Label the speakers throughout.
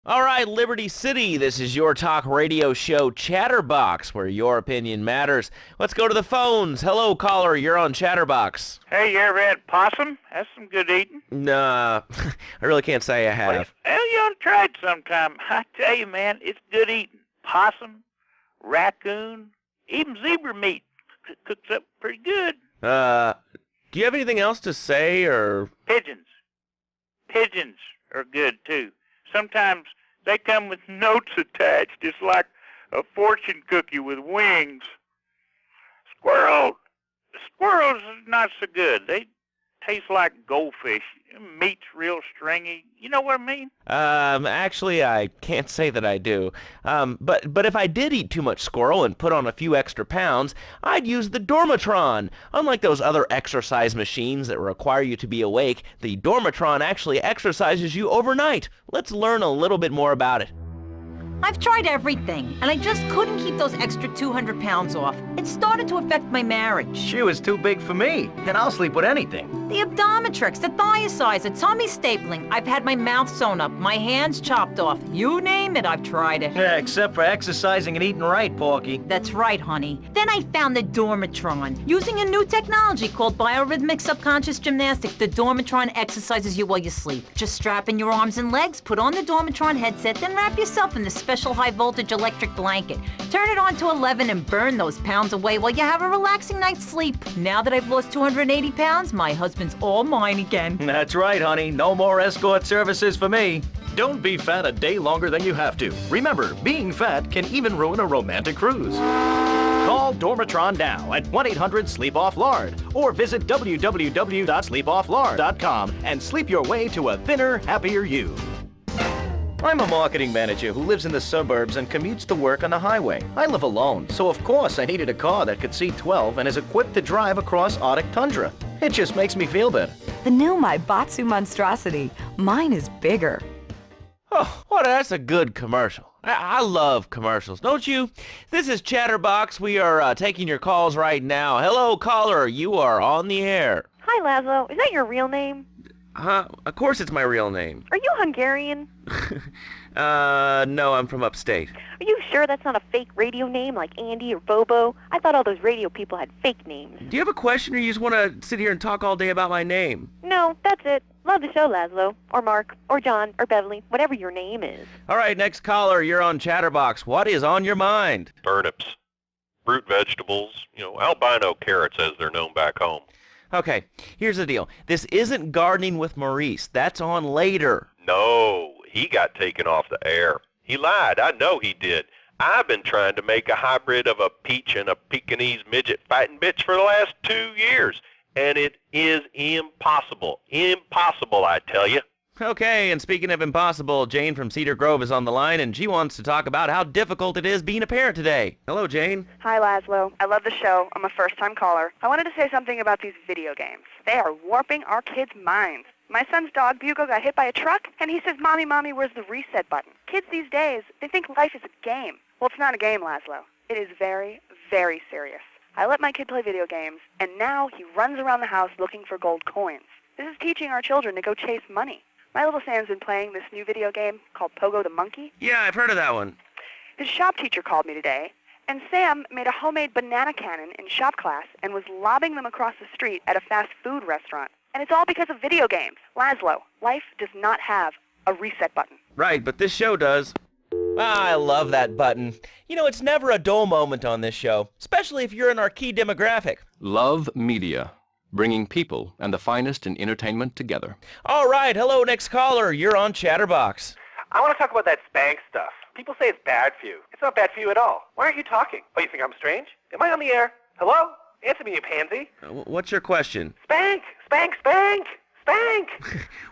Speaker 1: All right, Liberty City, this is your talk radio show Chatterbox, where your opinion matters. Let's go to the phones. Hello, caller, you're on Chatterbox.
Speaker 2: Hey, you ever had possum? That's some good eating.
Speaker 1: Nah, I really can't say I have.
Speaker 2: Well, you ought to try it sometime. I tell you, man, it's good eating. Possum, raccoon, even zebra meat cooks up pretty good.
Speaker 1: Do you have anything else to say, or?
Speaker 2: Pigeons. Pigeons are good, too. Sometimes they come with notes attached, just like a fortune cookie with wings. Squirrels are not so good. They taste like goldfish. Meat's real stringy. You know what I mean?
Speaker 1: Actually, I can't say that I do. But if I did eat too much squirrel and put on a few extra pounds, I'd use the Dormatron. Unlike those other exercise machines that require you to be awake, the Dormatron actually exercises you overnight. Let's learn a little bit more about it.
Speaker 3: I've tried everything, and I just couldn't keep those extra 200 pounds off. It started to affect my marriage.
Speaker 4: She was too big for me, and I'll sleep with anything.
Speaker 3: The Abdometrix, the thiazides, tummy stapling. I've had my mouth sewn up, my hands chopped off. You name it, I've tried it.
Speaker 4: Yeah, except for exercising and eating right, Porky.
Speaker 3: That's right, honey. Then I found the Dormatron. Using a new technology called biorhythmic subconscious gymnastics, the Dormatron exercises you while you sleep. Just strap in your arms and legs, put on the Dormatron headset, then wrap yourself in the special high-voltage electric blanket. Turn it on to 11 and burn those pounds away while you have a relaxing night's sleep. Now that I've lost 280 pounds, my husband's all mine again.
Speaker 4: That's right, honey. No more escort services for me. Don't be fat a day longer than you have to. Remember, being fat can even ruin a romantic cruise. Call Dormatron now at 1-800-SLEEP-OFF-LARD or visit www.sleepofflard.com and sleep your way to a thinner, happier you. I'm a marketing manager who lives in the suburbs and commutes to work on the highway. I live alone, so of course I needed a car that could seat 12 and is equipped to drive across Arctic tundra. It just makes me feel better.
Speaker 5: The new Maibatsu monstrosity. Mine is bigger.
Speaker 1: Oh, well, that's a good commercial. I love commercials, don't you? This is Chatterbox. We are taking your calls right now. Hello, caller. You are on the air.
Speaker 6: Hi, Laszlo. Is that your real name?
Speaker 1: Of course it's my real name.
Speaker 6: Are you Hungarian?
Speaker 1: No, I'm from upstate.
Speaker 6: Are you sure that's not a fake radio name like Andy or Bobo? I thought all those radio people had fake names.
Speaker 1: Do you have a question, or you just want to sit here and talk all day about my name?
Speaker 6: No, that's it. Love the show, Laszlo. Or Mark. Or John. Or Beverly. Whatever your name is.
Speaker 1: All right, next caller, you're on Chatterbox. What is on your mind?
Speaker 7: Turnips, root vegetables, albino carrots as they're known back home.
Speaker 1: Okay, here's the deal. This isn't Gardening with Maurice. That's on later.
Speaker 7: No, he got taken off the air. He lied. I know he did. I've been trying to make a hybrid of a peach and a Pekingese midget fighting bitch for the last 2 years, and it is impossible. Impossible, I tell you.
Speaker 1: Okay, and speaking of impossible, Jane from Cedar Grove is on the line, and she wants to talk about how difficult it is being a parent today. Hello, Jane.
Speaker 8: Hi, Laszlo. I love the show. I'm a first-time caller. I wanted to say something about these video games. They are warping our kids' minds. My son's dog, Bugo, got hit by a truck, and he says, Mommy, Mommy, where's the reset button? Kids these days, they think life is a game. Well, it's not a game, Laszlo. It is very, very serious. I let my kid play video games, and now he runs around the house looking for gold coins. This is teaching our children to go chase money. My little Sam's been playing this new video game called Pogo the Monkey.
Speaker 1: Yeah, I've heard of that one.
Speaker 8: His shop teacher called me today, and Sam made a homemade banana cannon in shop class and was lobbing them across the street at a fast food restaurant. And it's all because of video games. Laszlo, life does not have a reset button.
Speaker 1: Right, but this show does. I love that button. It's never a dull moment on this show, especially if you're in our key demographic.
Speaker 9: Love Media, bringing people and the finest in entertainment together.
Speaker 1: All right, hello, next caller. You're on Chatterbox.
Speaker 10: I want to talk about that spank stuff. People say it's bad for you. It's not bad for you at all. Why aren't you talking? Oh, you think I'm strange? Am I on the air? Hello? Answer me, you pansy.
Speaker 1: What's your question?
Speaker 10: Spank! Spank! Spank! Spank!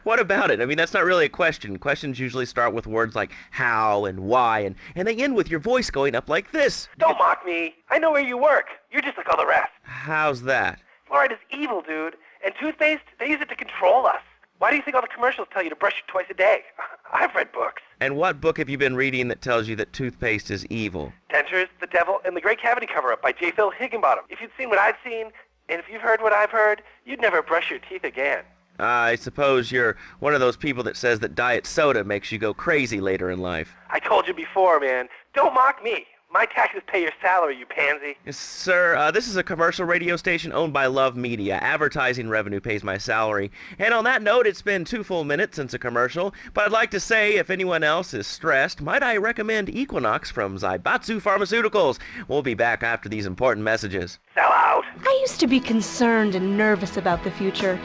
Speaker 1: What about it? I mean, that's not really a question. Questions usually start with words like how and why, and they end with your voice going up like this.
Speaker 10: Don't mock me. I know where you work. You're just like all the rest.
Speaker 1: How's that?
Speaker 10: Fluoride is evil, dude. And toothpaste, they use it to control us. Why do you think all the commercials tell you to brush it twice a day? I've read books.
Speaker 1: And what book have you been reading that tells you that toothpaste is evil?
Speaker 10: Dentures, the Devil, and the Great Cavity Cover-Up by J. Phil Higginbottom. If you'd seen what I've seen, and if you've heard what I've heard, you'd never brush your teeth again.
Speaker 1: I suppose you're one of those people that says that diet soda makes you go crazy later in life.
Speaker 10: I told you before, man. Don't mock me. My taxes pay your salary, you pansy.
Speaker 1: Yes, sir, this is a commercial radio station owned by Love Media. Advertising revenue pays my salary. And on that note, it's been 2 full minutes since a commercial, but I'd like to say if anyone else is stressed, might I recommend Equinox from Zaibatsu Pharmaceuticals. We'll be back after these important messages.
Speaker 10: Sell out.
Speaker 11: I used to be concerned and nervous about the future.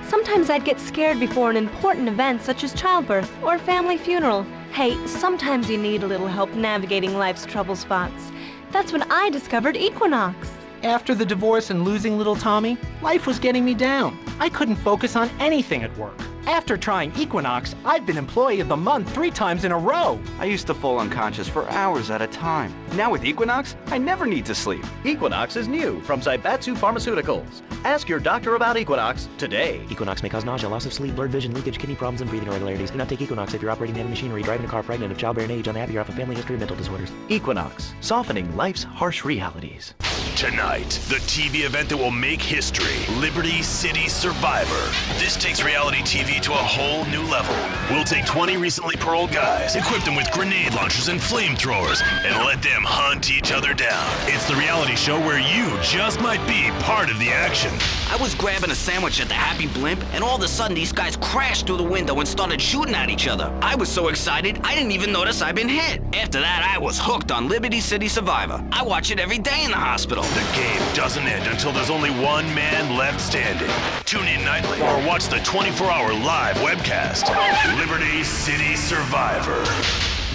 Speaker 11: Sometimes I'd get scared before an important event such as childbirth or a family funeral. Hey, sometimes you need a little help navigating life's trouble spots. That's when I discovered Equinox.
Speaker 12: After the divorce and losing little Tommy, life was getting me down. I couldn't focus on anything at work. After trying Equinox, I've been Employee of the Month 3 times in a row.
Speaker 13: I used to fall unconscious for hours at a time. Now with Equinox, I never need to sleep.
Speaker 4: Equinox is new from Zaibatsu Pharmaceuticals. Ask your doctor about Equinox today.
Speaker 14: Equinox may cause nausea, loss of sleep, blurred vision, leakage, kidney problems, and breathing irregularities. Do not take Equinox if you're operating heavy machinery, driving a car, pregnant, of childbearing age, unhappy, or have a family history of mental disorders.
Speaker 4: Equinox, softening life's harsh realities.
Speaker 15: Tonight, the TV event that will make history, Liberty City Survivor. This takes reality TV to a whole new level. We'll take 20 recently paroled guys, equip them with grenade launchers and flamethrowers, and let them hunt each other down. It's the reality show where you just might be part of the action.
Speaker 16: I was grabbing a sandwich at the Happy Blimp, and all of a sudden these guys crashed through the window and started shooting at each other. I was so excited, I didn't even notice I'd been hit. After that, I was hooked on Liberty City Survivor. I watch it every day in the hospital.
Speaker 15: The game doesn't end until there's only one man left standing. Tune in nightly or watch the 24-hour live webcast. Liberty City Survivor.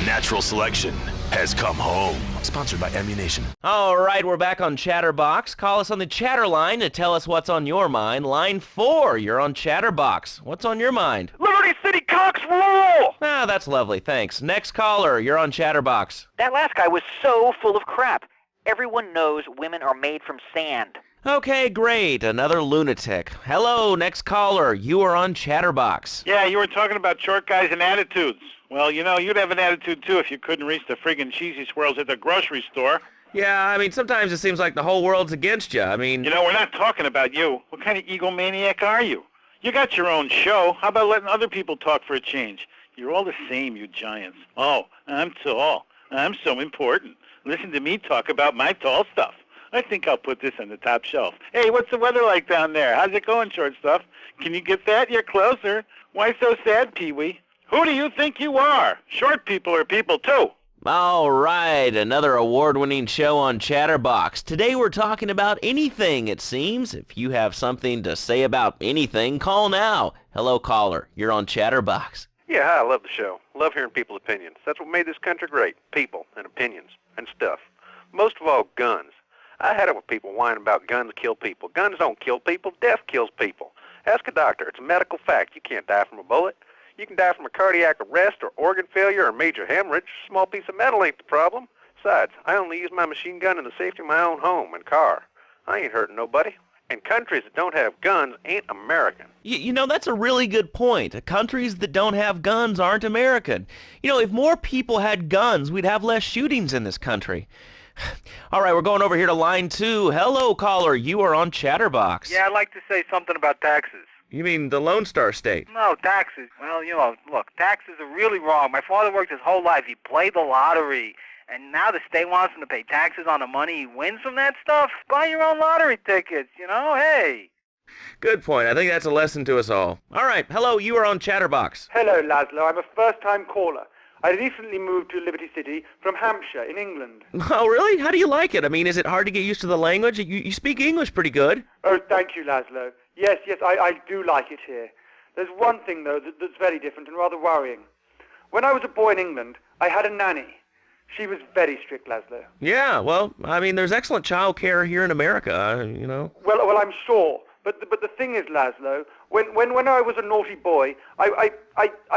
Speaker 15: Natural selection has come home. Sponsored by Ammunition.
Speaker 1: All right, we're back on Chatterbox. Call us on the chatter line to tell us what's on your mind. Line 4, you're on Chatterbox. What's on your mind?
Speaker 2: Liberty City Cocks rule!
Speaker 1: Ah, that's lovely, thanks. Next caller, you're on Chatterbox.
Speaker 17: That last guy was so full of crap. Everyone knows women are made from sand.
Speaker 1: Okay, great. Another lunatic. Hello, next caller. You are on Chatterbox.
Speaker 2: Yeah, you were talking about short guys and attitudes. Well, you know, you'd have an attitude, too, if you couldn't reach the friggin' cheesy swirls at the grocery store.
Speaker 1: Yeah, I mean, sometimes it seems like the whole world's against you. I mean...
Speaker 2: You know, we're not talking about you. What kind of egomaniac are you? You got your own show. How about letting other people talk for a change? You're all the same, you giants. Oh, I'm tall. I'm so important. Listen to me talk about my tall stuff. I think I'll put this on the top shelf. Hey, what's the weather like down there? How's it going, short stuff? Can you get that? You're closer. Why so sad, Pee-wee? Who do you think you are? Short people are people, too.
Speaker 1: All right, another award-winning show on Chatterbox. Today we're talking about anything, it seems. If you have something to say about anything, call now. Hello, caller. You're on Chatterbox.
Speaker 18: Yeah, hi, I love the show. Love hearing people's opinions. That's what made this country great. People and opinions and stuff. Most of all, guns. I had it with people whining about guns kill people. Guns don't kill people. Death kills people. Ask a doctor. It's a medical fact. You can't die from a bullet. You can die from a cardiac arrest or organ failure or major hemorrhage. A small piece of metal ain't the problem. Besides, I only use my machine gun in the safety of my own home and car. I ain't hurting nobody. And countries that don't have guns ain't American.
Speaker 1: You know, that's a really good point. Countries that don't have guns aren't American. You know, if more people had guns, we'd have less shootings in this country. All right, we're going over here to line 2. Hello, caller. You are on Chatterbox.
Speaker 19: Yeah, I'd like to say something about taxes.
Speaker 1: You mean the Lone Star State?
Speaker 19: No, taxes. Well, you know, look, taxes are really wrong. My father worked his whole life. He played the lottery. And now the state wants him to pay taxes on the money he wins from that stuff? Buy your own lottery tickets, you know? Hey.
Speaker 1: Good point. I think that's a lesson to us all. All right, hello. You are on Chatterbox.
Speaker 20: Hello, Laszlo. I'm a first-time caller. I recently moved to Liberty City from Hampshire in England.
Speaker 1: Oh, really? How do you like it? I mean, is it hard to get used to the language? You speak English pretty good.
Speaker 20: Oh, thank you, Laszlo. Yes, I do like it here. There's one thing, though, that's very different and rather worrying. When I was a boy in England, I had a nanny. She was very strict, Laszlo.
Speaker 1: Yeah, well, I mean, there's excellent child care here in America, you know.
Speaker 20: Well, I'm sure. But the thing is, Laszlo, when I was a naughty boy, I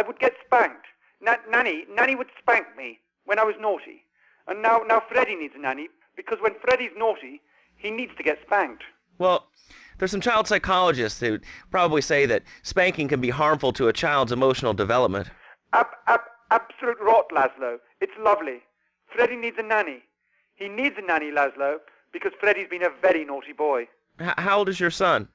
Speaker 20: would get spanked. Nanny would spank me when I was naughty. And now Freddie needs a nanny, because when Freddie's naughty, he needs to get spanked.
Speaker 1: Well, there's some child psychologists who probably say that spanking can be harmful to a child's emotional development.
Speaker 20: Absolute rot, Laszlo. It's lovely. Freddie needs a nanny. He needs a nanny, Laszlo, because Freddie's been a very naughty boy.
Speaker 1: How old is your son?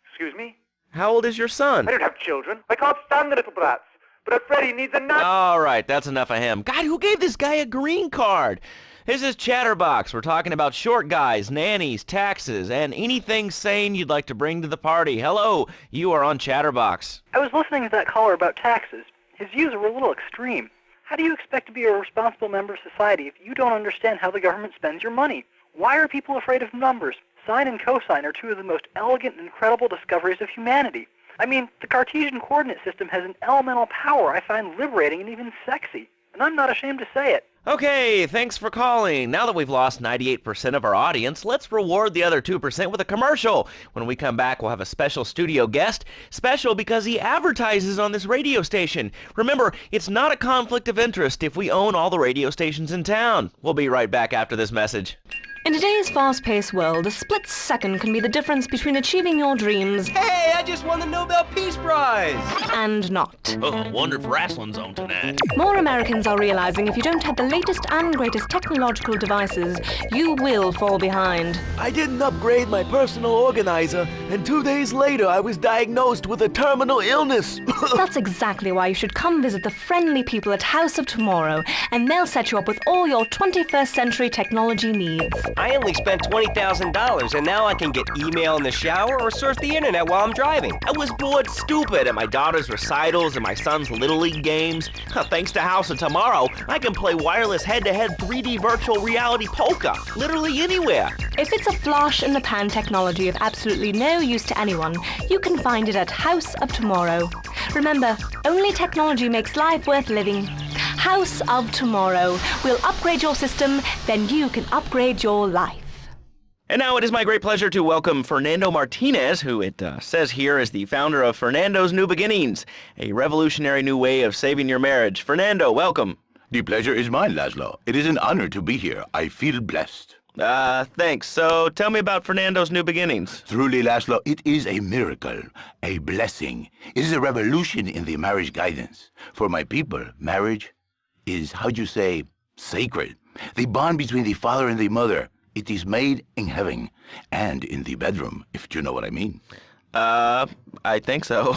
Speaker 20: Excuse me?
Speaker 1: How old is your son?
Speaker 20: I don't have children. I can't stand the little brats. But Freddie needs a nut.
Speaker 1: All right, that's enough of him. God, who gave this guy a green card? This is Chatterbox. We're talking about short guys, nannies, taxes, and anything sane you'd like to bring to the party. Hello, you are on Chatterbox.
Speaker 21: I was listening to that caller about taxes. His views were a little extreme. How do you expect to be a responsible member of society if you don't understand how the government spends your money? Why are people afraid of numbers? Sine and cosine are two of the most elegant and incredible discoveries of humanity. I mean, the Cartesian coordinate system has an elemental power I find liberating and even sexy. And I'm not ashamed to say it.
Speaker 1: Okay, thanks for calling. Now that we've lost 98% of our audience, let's reward the other 2% with a commercial. When we come back, we'll have a special studio guest. Special because he advertises on this radio station. Remember, it's not a conflict of interest if we own all the radio stations in town. We'll be right back after this message.
Speaker 11: In today's fast-paced world, a split second can be the difference between achieving your dreams...
Speaker 22: Hey, I just won the Nobel Peace Prize!
Speaker 11: ...and not.
Speaker 22: Oh, I wonder if wrestling's on tonight.
Speaker 11: More Americans are realizing if you don't have the latest and greatest technological devices, you will fall behind.
Speaker 22: I didn't upgrade my personal organizer, and 2 days later I was diagnosed with a terminal illness.
Speaker 11: That's exactly why you should come visit the friendly people at House of Tomorrow, and they'll set you up with all your 21st century technology needs.
Speaker 22: I only spent $20,000, and now I can get email in the shower or surf the internet while I'm driving.
Speaker 1: I was bored stupid at my daughter's recitals and my son's Little League games. Thanks to House of Tomorrow, I can play wireless head-to-head 3D virtual reality poker, literally anywhere.
Speaker 11: If it's a flash-in-the-pan technology of absolutely no use to anyone, you can find it at House of Tomorrow. Remember, only technology makes life worth living. House of Tomorrow. We'll upgrade your system, then you can upgrade your life.
Speaker 1: And now it is my great pleasure to welcome Fernando Martinez, who it says here is the founder of Fernando's New Beginnings, a revolutionary new way of saving your marriage. Fernando, welcome.
Speaker 23: The pleasure is mine, Laszlo. It is an honor to be here. I feel blessed.
Speaker 1: Thanks. So tell me about Fernando's New Beginnings.
Speaker 23: Truly, Laszlo, it is a miracle, a blessing. It is a revolution in the marriage guidance. For my people, marriage is, how'd you say, sacred. The bond between the father and the mother. It is made in heaven and in the bedroom, if you know what I mean.
Speaker 1: I think so.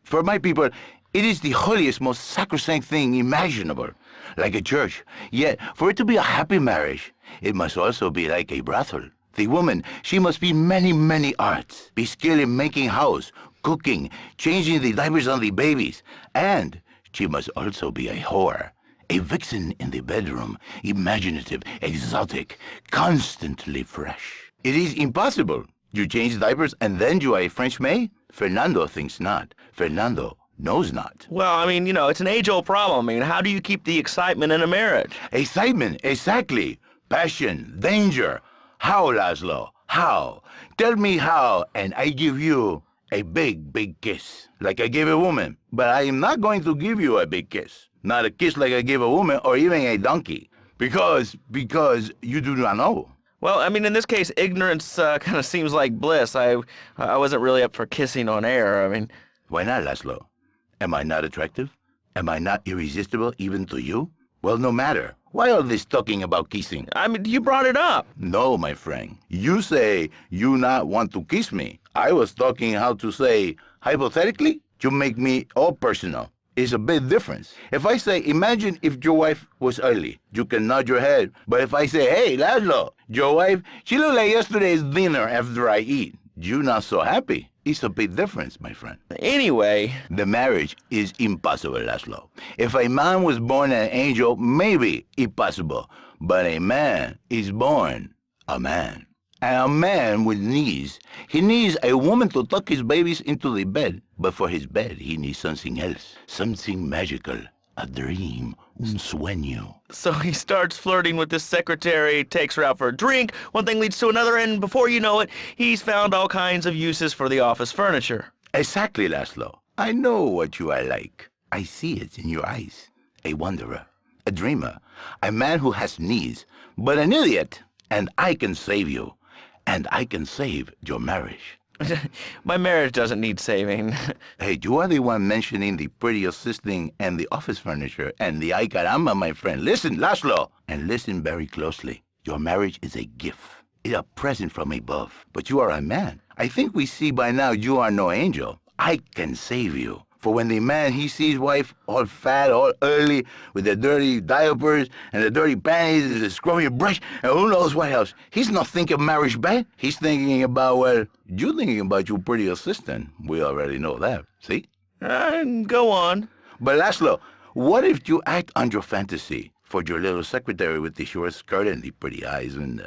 Speaker 23: For my people, it is the holiest, most sacrosanct thing imaginable, like a church. Yet, for it to be a happy marriage, it must also be like a brothel. The woman, she must be many, many arts, be skilled in making house, cooking, changing the diapers on the babies, and she must also be a whore. A vixen in the bedroom, imaginative, exotic, constantly fresh. It is impossible. You change diapers and then you are a French maid? Fernando thinks not. Fernando knows not.
Speaker 1: Well, I mean, it's an age-old problem. I mean, how do you keep the excitement in a marriage?
Speaker 23: Excitement, exactly. Passion, danger. How, Laszlo? How? Tell me how, and I give you a big, big kiss, like I gave a woman. But I am not going to give you a big kiss. Not a kiss like I give a woman or even a donkey. Because you do not know.
Speaker 1: Well, I mean, in this case, ignorance kind of seems like bliss. I wasn't really up for kissing on air. I mean...
Speaker 23: Why not, Laszlo? Am I not attractive? Am I not irresistible even to you? Well, no matter. Why all this talking about kissing?
Speaker 1: I mean, you brought it up.
Speaker 23: No, my friend. You say you not want to kiss me. I was talking how to say, hypothetically, you make me all personal. It's a big difference. If I say, imagine if your wife was early, you can nod your head. But if I say, hey, Laszlo, your wife, she looked like yesterday's dinner after I eat. You not so happy. It's a big difference, my friend.
Speaker 1: Anyway.
Speaker 23: The marriage is impossible, Laszlo. If a man was born an angel, maybe impossible. But a man is born a man. And a man with needs. He needs a woman to tuck his babies into the bed. But for his bed, he needs something else. Something magical. A dream. Un sueño.
Speaker 1: So he starts flirting with his secretary, takes her out for a drink, one thing leads to another, and before you know it, he's found all kinds of uses for the office furniture.
Speaker 23: Exactly, Laszlo. I know what you are like. I see it in your eyes. A wanderer. A dreamer. A man who has needs. But an idiot. And I can save you. And I can save your marriage.
Speaker 1: My marriage doesn't need saving.
Speaker 23: Hey, you are the one mentioning the pretty assisting and the office furniture and the ay caramba, my friend. Listen, Laszlo, and listen very closely. Your marriage is a gift. It's a present from above. But you are a man. I think we see by now you are no angel. I can save you. For when the man, he sees wife all fat, all early, with the dirty diapers and the dirty panties and the scrubby brush, and who knows what else, he's not thinking marriage bad. He's thinking about, well, you thinking about your pretty assistant. We already know that, see?
Speaker 1: Go on.
Speaker 23: But Laszlo, what if you act on your fantasy for your little secretary with the short skirt and the pretty eyes and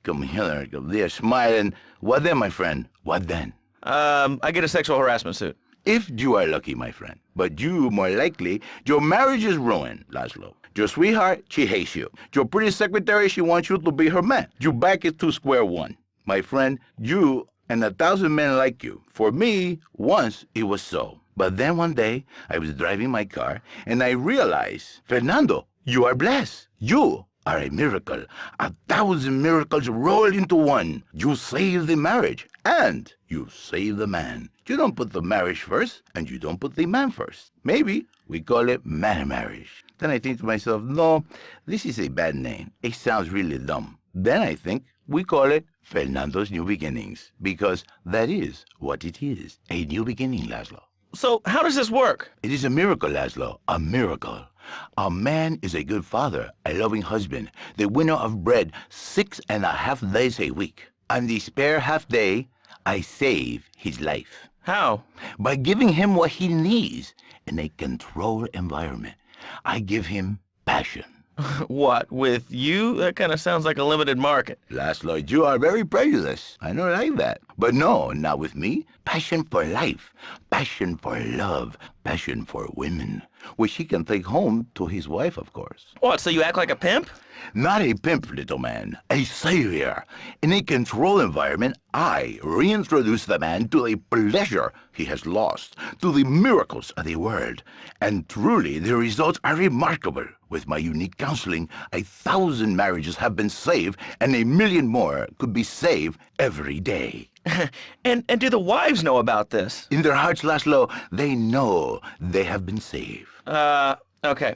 Speaker 23: come here, come there, smiling? What then, my friend? What then?
Speaker 1: I get a sexual harassment suit.
Speaker 23: If you are lucky, my friend. But you, more likely, your marriage is ruined, Laszlo. Your sweetheart, she hates you. Your pretty secretary, she wants you to be her man. You back it to square one. My friend, you and 1,000 men like you. For me, once it was so. But then one day, I was driving my car, and I realized, Fernando, you are blessed. You are a miracle. 1,000 miracles rolled into one. You save the marriage, and you save the man. You don't put the marriage first, and you don't put the man first. Maybe we call it man marriage. Then I think to myself, no, this is a bad name. It sounds really dumb. Then I think we call it Fernando's New Beginnings, because that is what it is, a new beginning, Laszlo.
Speaker 1: So how does this work?
Speaker 23: It is a miracle, Laszlo, a miracle. A man is a good father, a loving husband, the winner of bread 6.5 days a week. On the spare half day, I save his life.
Speaker 1: How?
Speaker 23: By giving him what he needs in a controlled environment. I give him passion.
Speaker 1: What, with you? That kind of sounds like a limited market.
Speaker 23: Laszlo, you are very prejudiced. I don't like that. But no, not with me. Passion for life, passion for love, passion for women, which he can take home to his wife, of course.
Speaker 1: What, so you act like a pimp?
Speaker 23: Not a pimp, little man. A savior. In a controlled environment, I reintroduce the man to the pleasure he has lost, to the miracles of the world. And truly, the results are remarkable. With my unique counseling, 1,000 marriages have been saved, and 1 million more could be saved every day.
Speaker 1: And do the wives know about this?
Speaker 23: In their hearts, Laszlo, they know they have been saved.
Speaker 1: Okay.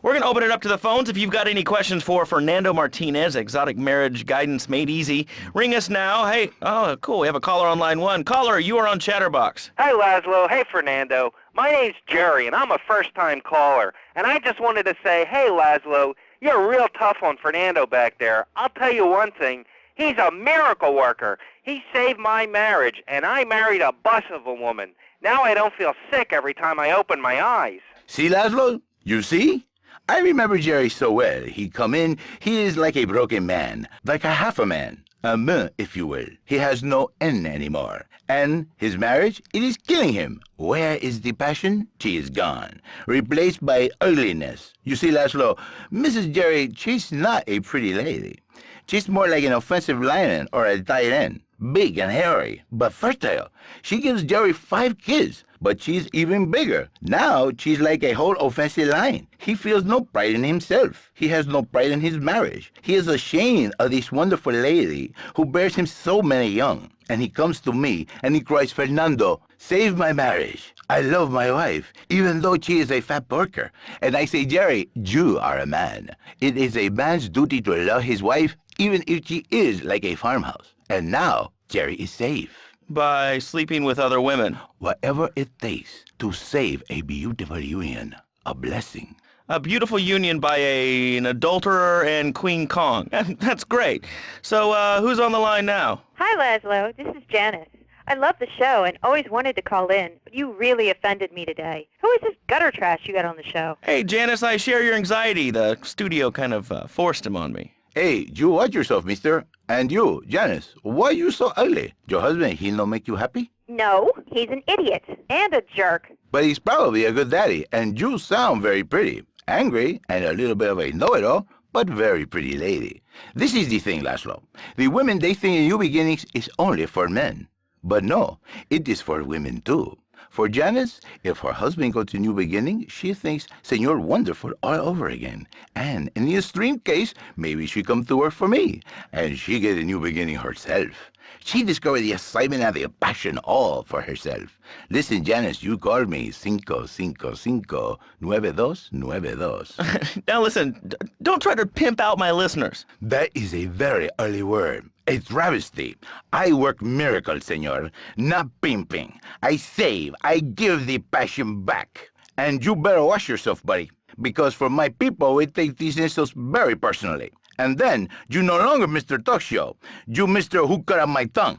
Speaker 1: We're going to open it up to the phones. If you've got any questions for Fernando Martinez, Exotic Marriage Guidance Made Easy, ring us now. Hey, oh, cool. We have a caller on line 1. Caller, you are on Chatterbox.
Speaker 10: Hey, Laszlo. Hey, Fernando. My name's Jerry, and I'm a first-time caller. And I just wanted to say, hey, Laszlo, you're real tough on Fernando back there. I'll tell you one thing. He's a miracle worker. He saved my marriage, and I married a bus of a woman. Now I don't feel sick every time I open my eyes.
Speaker 23: See, Laszlo? You see? I remember Jerry so well. He'd come in, he is like a broken man, like a half a man. A me, if you will. He has no N anymore. And his marriage, it is killing him. Where is the passion? She is gone. Replaced by ugliness. You see, Laszlo, Mrs. Jerry, she's not a pretty lady. She's more like an offensive lineman or a tight end. Big and hairy, but fertile. She gives Jerry 5 kids, but she's even bigger. Now she's like a whole offensive line. He feels no pride in himself. He has no pride in his marriage. He is ashamed of this wonderful lady who bears him so many young. And he comes to me and he cries, Fernando, save my marriage. I love my wife, even though she is a fat porker. And I say, Jerry, you are a man. It is a man's duty to love his wife, even if she is like a farmhouse. And now, Jerry is safe.
Speaker 1: By sleeping with other women.
Speaker 23: Whatever it takes to save a beautiful union. A blessing.
Speaker 1: A beautiful union by an adulterer and Queen Kong. That's great. So, who's on the line now?
Speaker 3: Hi, Laszlo. This is Janice. I love the show and always wanted to call in, but you really offended me today. Who is this gutter trash you got on the show?
Speaker 1: Hey, Janice, I share your anxiety. The studio kind of forced him on me.
Speaker 23: Hey, you watch yourself, mister. And you, Janice, why are you so ugly? Your husband, he no make you happy?
Speaker 3: No, he's an idiot and a jerk.
Speaker 23: But he's probably a good daddy, and you sound very pretty. Angry, and a little bit of a know-it-all, but very pretty lady. This is the thing, Laszlo. The women they think in New Beginnings is only for men. But no, it is for women too. For Janice, if her husband goes to New Beginning, she thinks Senor Wonderful all over again. And in the extreme case, maybe she come to work for me, and she get a New Beginning herself. She discovered the excitement and the passion all for herself. Listen, Janice, you called me 555-9292.
Speaker 1: Now listen, don't try to pimp out my listeners.
Speaker 23: That is a very early word. a travesty. I work miracles, senor, not pimping. I save, I give the passion back. And you better watch yourself, buddy, because for my people, we take these insults very personally. And then, you no longer Mr. Talk Show. You Mr. Who Cut Out My Tongue.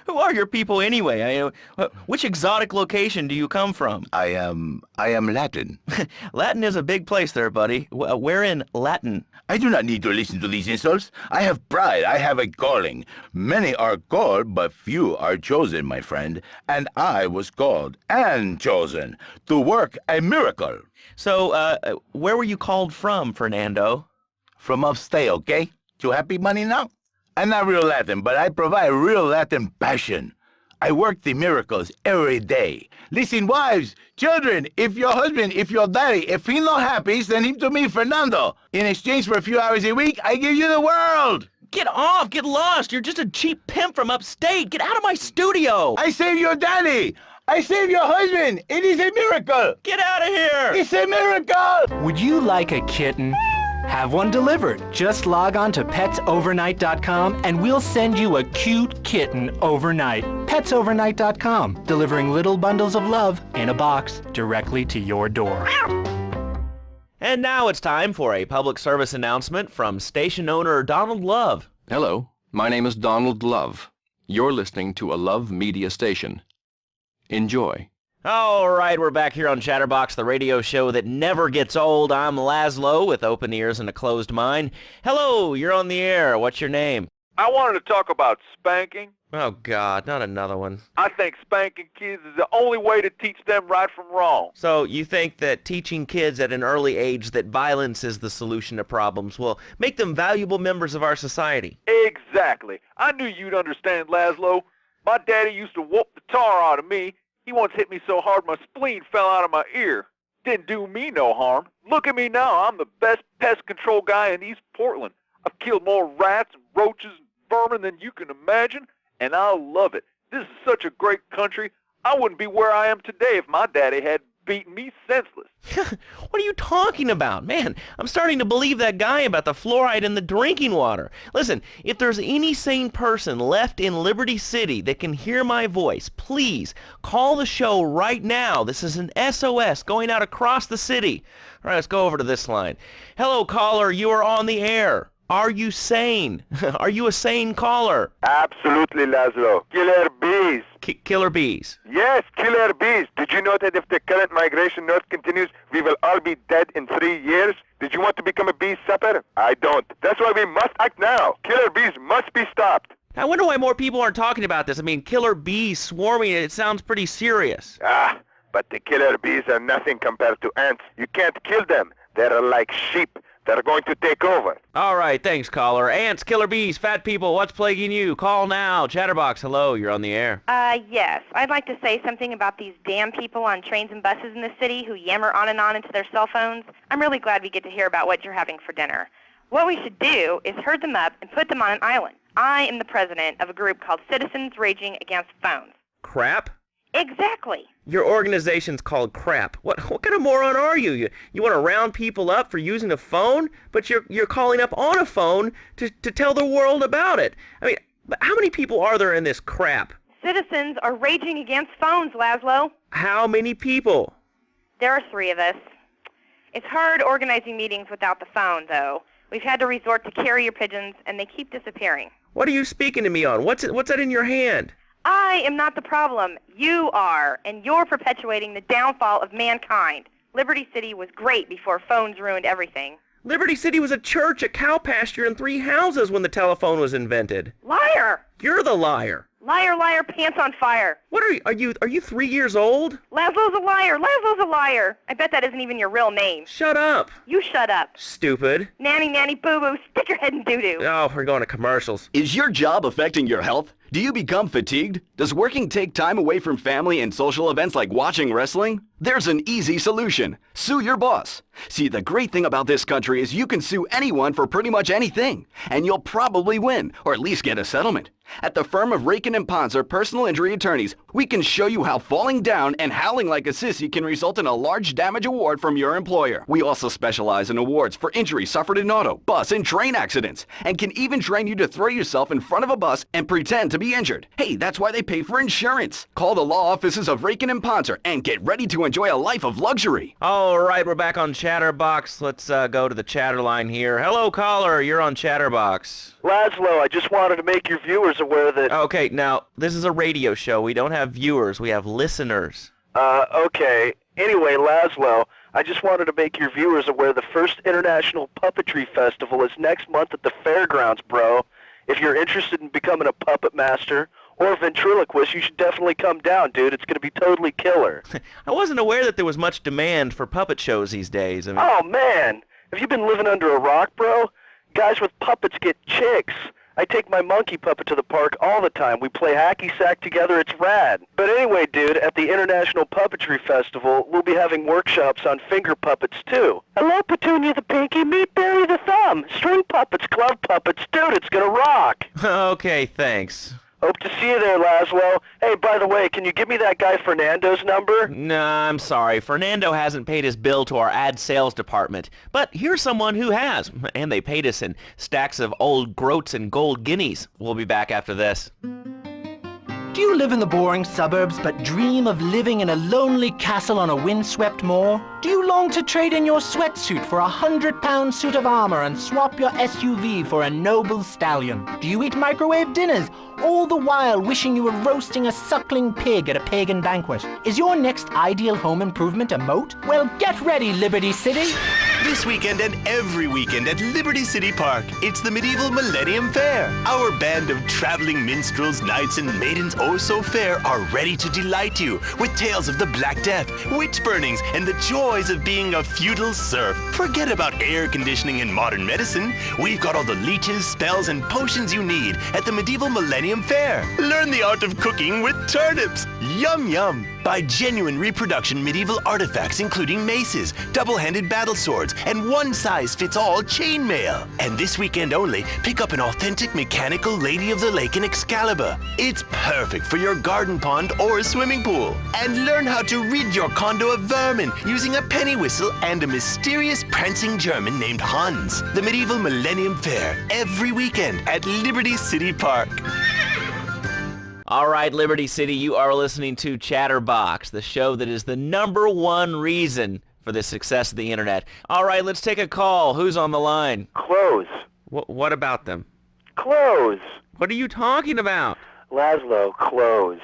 Speaker 1: Who are your people anyway? Which exotic location do you come from?
Speaker 23: I am Latin.
Speaker 1: Latin is a big place there, buddy. Where in Latin?
Speaker 23: I do not need to listen to these insults. I have pride. I have a calling. Many are called, but few are chosen, my friend. And I was called and chosen to work a miracle.
Speaker 1: So, where were you called from, Fernando?
Speaker 23: From upstate, okay? You happy, money, now? I'm not real Latin, but I provide real Latin passion. I work the miracles every day. Listen, wives, children, if your husband, if your daddy, if he's not happy, send him to me, Fernando. In exchange for a few hours a week, I give you the world.
Speaker 1: Get off! Get lost! You're just a cheap pimp from upstate! Get out of my studio!
Speaker 23: I save your daddy! I save your husband! It is a miracle!
Speaker 1: Get out of here!
Speaker 23: It's a miracle!
Speaker 12: Would you like a kitten? Have one delivered. Just log on to petsovernight.com and we'll send you a cute kitten overnight. Petsovernight.com, delivering little bundles of love in a box directly to your door.
Speaker 1: And now it's time for a public service announcement from station owner Donald Love.
Speaker 9: Hello, my name is Donald Love. You're listening to a Love Media station. Enjoy.
Speaker 1: All right, we're back here on Chatterbox, the radio show that never gets old. I'm Laszlo with open ears and a closed mind. Hello, you're on the air. What's your name?
Speaker 5: I wanted to talk about spanking.
Speaker 1: Oh, God, not another one.
Speaker 5: I think spanking kids is the only way to teach them right from wrong.
Speaker 1: So you think that teaching kids at an early age that violence is the solution to problems will make them valuable members of our society?
Speaker 5: Exactly. I knew you'd understand, Laszlo. My daddy used to whoop the tar out of me. He once hit me so hard my spleen fell out of my ear. Didn't do me no harm. Look at me now. I'm the best pest control guy in East Portland. I've killed more rats and roaches and vermin than you can imagine, and I love it. This is such a great country. I wouldn't be where I am today if my daddy had beaten me senseless.
Speaker 1: What are you talking about? Man, I'm starting to believe that guy about the fluoride in the drinking water. Listen, if there's any sane person left in Liberty City that can hear my voice, please call the show right now. This is an SOS going out across the city. All right, let's go over to this line. Hello, caller. You are on the air. Are you sane? Are you a sane caller?
Speaker 5: Absolutely, Laszlo. Killer bees.
Speaker 1: Killer bees.
Speaker 5: Yes, killer bees. Did you know that if the current migration north continues, we will all be dead in 3 years? Did you want to become a bee supper? I don't. That's why we must act now. Killer bees must be stopped.
Speaker 1: I wonder why more people aren't talking about this. I mean, killer bees swarming, it sounds pretty serious.
Speaker 5: But the killer bees are nothing compared to ants. You can't kill them. They're like sheep. They're going to take over.
Speaker 1: All right, thanks, caller. Ants, killer bees, fat people, what's plaguing you? Call now. Chatterbox, hello, you're on the air.
Speaker 3: Yes. I'd like to say something about these damn people on trains and buses in the city who yammer on and on into their cell phones. I'm really glad we get to hear about what you're having for dinner. What we should do is herd them up and put them on an island. I am the president of a group called Citizens Raging Against Phones.
Speaker 1: Crap?
Speaker 3: Exactly.
Speaker 1: Your organization's called crap. What kind of moron are you? You want to round people up for using a phone, but you're calling up on a phone to tell the world about it. I mean, how many people are there in this crap?
Speaker 3: Citizens are raging against phones, Laszlo.
Speaker 1: How many people?
Speaker 3: There are 3 of us. It's hard organizing meetings without the phone, though. We've had to resort to carrier pigeons, and they keep disappearing.
Speaker 1: What are you speaking to me on? What's that in your hand?
Speaker 3: I am not the problem. You are, and you're perpetuating the downfall of mankind. Liberty City was great before phones ruined everything.
Speaker 1: Liberty City was a church, a cow pasture, and 3 houses when the telephone was invented.
Speaker 3: Liar!
Speaker 1: You're the liar.
Speaker 3: Liar, liar, pants on fire.
Speaker 1: What are you? Are you 3 years old?
Speaker 3: Laszlo's a liar. Laszlo's a liar. I bet that isn't even your real name.
Speaker 1: Shut up.
Speaker 3: You shut up.
Speaker 1: Stupid.
Speaker 3: Nanny, nanny, boo-boo, stick your head in doo-doo.
Speaker 1: Oh, we're going to commercials.
Speaker 6: Is your job affecting your health? Do you become fatigued? Does working take time away from family and social events like watching wrestling? There's an easy solution. Sue your boss. See, the great thing about this country is you can sue anyone for pretty much anything, and you'll probably win, or at least get a settlement. At the firm of Rakin & Ponzer Personal Injury Attorneys, we can show you how falling down and howling like a sissy can result in a large damage award from your employer. We also specialize in awards for injuries suffered in auto, bus, and train accidents, and can even train you to throw yourself in front of a bus and pretend to be injured. Hey, that's why they pay for insurance. Call the law offices of Rakin & Ponzer and get ready to enjoy a life of luxury.
Speaker 1: All right, we're back on Chatterbox. Let's go to the chatter line here. Hello, caller. You're on Chatterbox.
Speaker 7: Laszlo, I just wanted to make your viewers aware that...
Speaker 1: Okay, now, this is a radio show. We don't have viewers. We have listeners.
Speaker 7: Okay. Anyway, Laszlo, I just wanted to make your viewers aware the first International Puppetry Festival is next month at the fairgrounds, bro. If you're interested in becoming a puppet master or a ventriloquist, you should definitely come down, dude. It's going to be totally killer.
Speaker 1: I wasn't aware that there was much demand for puppet shows these days. I mean...
Speaker 7: Oh, man. Have you been living under a rock, bro? Guys with puppets get chicks. I take my monkey puppet to the park all the time. We play hacky sack together. It's rad. But anyway, dude, at the International Puppetry Festival, we'll be having workshops on finger puppets, too. Hello, Petunia the Pinky. Meet Barry the Thumb. String puppets, glove puppets. Dude, it's gonna rock.
Speaker 1: Okay, thanks.
Speaker 7: Hope to see you there, Laszlo. Hey, by the way, can you give me that guy Fernando's number?
Speaker 1: Nah, I'm sorry. Fernando hasn't paid his bill to our ad sales department. But here's someone who has, and they paid us in stacks of old groats and gold guineas. We'll be back after this.
Speaker 12: Do you live in the boring suburbs but dream of living in a lonely castle on a windswept moor? Do you long to trade in your sweatsuit for a 100-pound suit of armor and swap your SUV for a noble stallion? Do you eat microwave dinners, all the while wishing you were roasting a suckling pig at a pagan banquet? Is your next ideal home improvement a moat? Well, get ready, Liberty City!
Speaker 15: This weekend and every weekend at Liberty City Park, it's the Medieval Millennium Fair. Our band of traveling minstrels, knights, and maidens oh so fair are ready to delight you with tales of the Black Death, witch burnings, and the joys of being a feudal serf. Forget about air conditioning and modern medicine. We've got all the leeches, spells, and potions you need at the Medieval Millennium Fair. Learn the art of cooking with turnips. Yum yum. Buy genuine reproduction medieval artifacts including maces, double-handed battle swords, and one-size-fits-all chainmail. And this weekend only, pick up an authentic mechanical Lady of the Lake in Excalibur. It's perfect for your garden pond or swimming pool. And learn how to rid your condo of vermin using a penny whistle and a mysterious prancing German named Hans. The Medieval Millennium Fair, every weekend at Liberty City Park.
Speaker 1: All right, Liberty City, you are listening to Chatterbox, the show that is the #1 reason for the success of the internet. All right, let's take a call. Who's on the line?
Speaker 7: Clothes.
Speaker 1: What about them?
Speaker 7: Clothes.
Speaker 1: What are you talking about?
Speaker 7: Laszlo, clothes.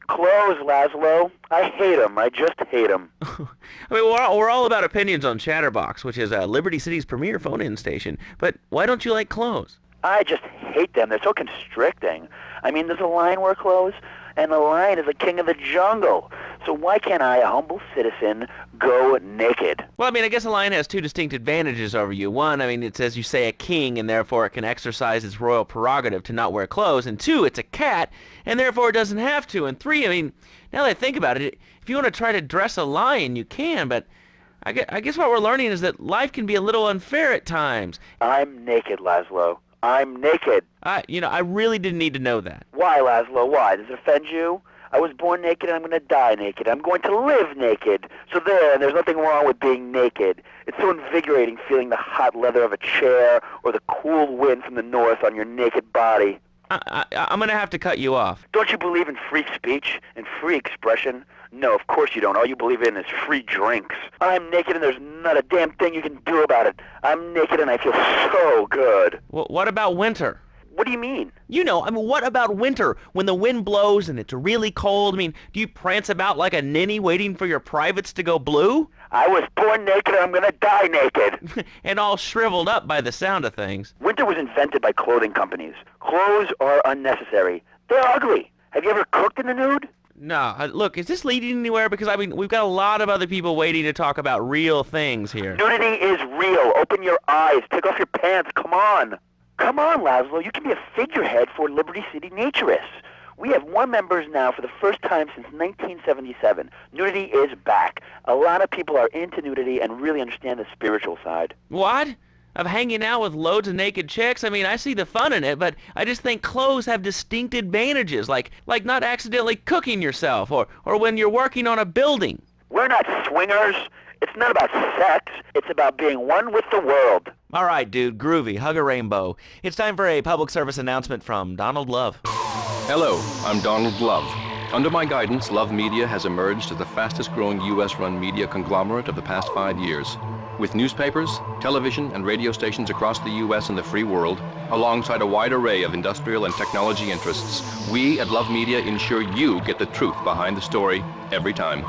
Speaker 7: Clothes, Laszlo. I hate them. I just hate them.
Speaker 1: I mean, we're all about opinions on Chatterbox, which is Liberty City's premier phone-in station. But why don't you like clothes?
Speaker 7: I just hate them. They're so constricting. I mean, does a lion wear clothes? And the lion is the king of the jungle. So why can't I, a humble citizen, go naked?
Speaker 1: Well, I mean, I guess a lion has two distinct advantages over you. One, I mean, it's, as you say, a king, and therefore it can exercise its royal prerogative to not wear clothes. And two, it's a cat, and therefore it doesn't have to. And three, I mean, now that I think about it, if you want to try to dress a lion, you can, but I guess what we're learning is that life can be a little unfair at times.
Speaker 7: I'm naked, Laszlo. I'm naked.
Speaker 1: I really didn't need to know that.
Speaker 7: Why, Laszlo? Why? Does it offend you? I was born naked and I'm going to die naked. I'm going to live naked. So and there's nothing wrong with being naked. It's so invigorating feeling the hot leather of a chair or the cool wind from the north on your naked body.
Speaker 1: I'm going to have to cut you off.
Speaker 7: Don't you believe in free speech and free expression? No, of course you don't. All you believe in is free drinks. I'm naked and there's not a damn thing you can do about it. I'm naked and I feel so good.
Speaker 1: What about winter?
Speaker 7: What do you mean?
Speaker 1: What about winter? When the wind blows and it's really cold, do you prance about like a ninny waiting for your privates to go blue?
Speaker 7: I was born naked and I'm gonna die naked.
Speaker 1: And all shriveled up by the sound of things.
Speaker 7: Winter was invented by clothing companies. Clothes are unnecessary. They're ugly. Have you ever cooked in the nude?
Speaker 1: No, look, is this leading anywhere? Because, we've got a lot of other people waiting to talk about real things here.
Speaker 7: Nudity is real. Open your eyes. Take off your pants. Come on. Come on, Laszlo. You can be a figurehead for Liberty City naturists.
Speaker 8: We have more members now for the first time since 1977. Nudity is back. A lot of people are into nudity and really understand the spiritual side.
Speaker 1: What? Of hanging out with loads of naked chicks? I mean, I see the fun in it, but I just think clothes have distinct advantages, like not accidentally cooking yourself, or when you're working on a building.
Speaker 8: We're not swingers. It's not about sex. It's about being one with the world.
Speaker 1: All right, dude, groovy, hug a rainbow. It's time for a public service announcement from Donald Love.
Speaker 9: Hello, I'm Donald Love. Under my guidance, Love Media has emerged as the fastest-growing U.S.-run media conglomerate of the past 5 years. With newspapers, television, and radio stations across the U.S. and the free world, alongside a wide array of industrial and technology interests, we at Love Media ensure you get the truth behind the story every time.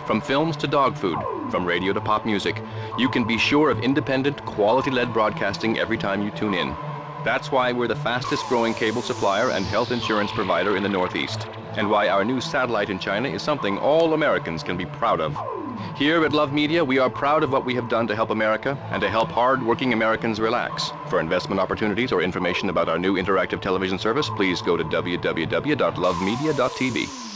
Speaker 9: From films to dog food, from radio to pop music, you can be sure of independent, quality-led broadcasting every time you tune in. That's why we're the fastest-growing cable supplier and health insurance provider in the Northeast, and why our new satellite in China is something all Americans can be proud of. Here at Love Media, we are proud of what we have done to help America and to help hard-working Americans relax. For investment opportunities or information about our new interactive television service, please go to www.lovemedia.tv.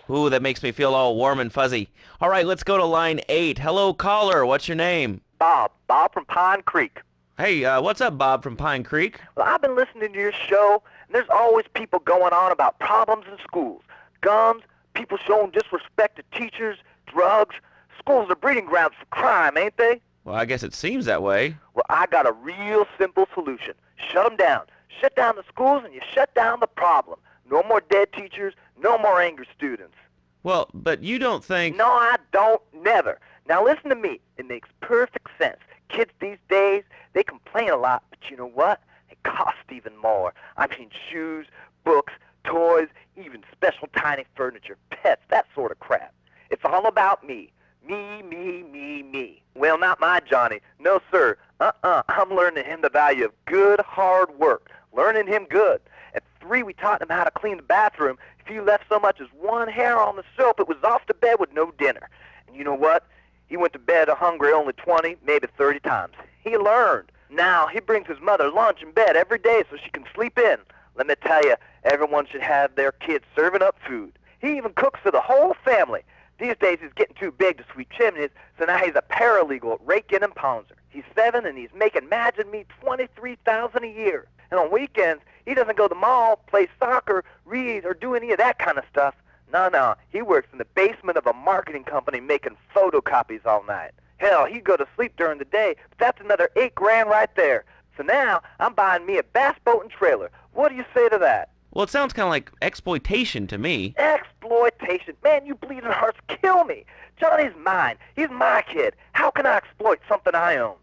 Speaker 1: Ooh, that makes me feel all warm and fuzzy. All right, let's go to line 8. Hello, caller. What's your name?
Speaker 10: Bob from Pine Creek.
Speaker 1: Hey, what's up, Bob from Pine Creek?
Speaker 10: Well, I've been listening to your show, and there's always people going on about problems in schools. Guns, people showing disrespect to teachers, drugs. Schools are breeding grounds for crime, ain't they?
Speaker 1: Well, I guess it seems that way.
Speaker 10: Well, I got a real simple solution. Shut them down. Shut down the schools, and you shut down the problem. No more dead teachers, no more angry students.
Speaker 1: Well, but you don't think...
Speaker 10: No, I don't, never. Now listen to me. It makes perfect sense. Kids these days, they complain a lot, but you know what? It costs even more. I mean shoes, books, toys, even special tiny furniture, pets, that sort of crap. It's all about me. Me. Well, not my Johnny. No, sir. I'm learning him the value of good, hard work. Learning him good. At 3, we taught him how to clean the bathroom. If you left so much as one hair on the soap, it was off to bed with no dinner. And you know what? He went to bed hungry only 20, maybe 30 times. He learned. Now, he brings his mother lunch in bed every day so she can sleep in. Let me tell you, everyone should have their kids serving up food. He even cooks for the whole family. These days, he's getting too big to sweep chimneys, so now he's a paralegal at Rake-In and Pouncer. He's 7, and he's making, imagine me, $23,000 a year. And on weekends, he doesn't go to the mall, play soccer, read, or do any of that kind of stuff. No. He works in the basement of a marketing company making photocopies all night. Hell, he'd go to sleep during the day, but that's another $8,000 right there. So now, I'm buying me a bass boat and trailer. What do you say to that?
Speaker 1: Well, it sounds kind of like exploitation to me.
Speaker 10: Exploitation? Man, you bleeding hearts kill me. Johnny's mine. He's my kid. How can I exploit something I own?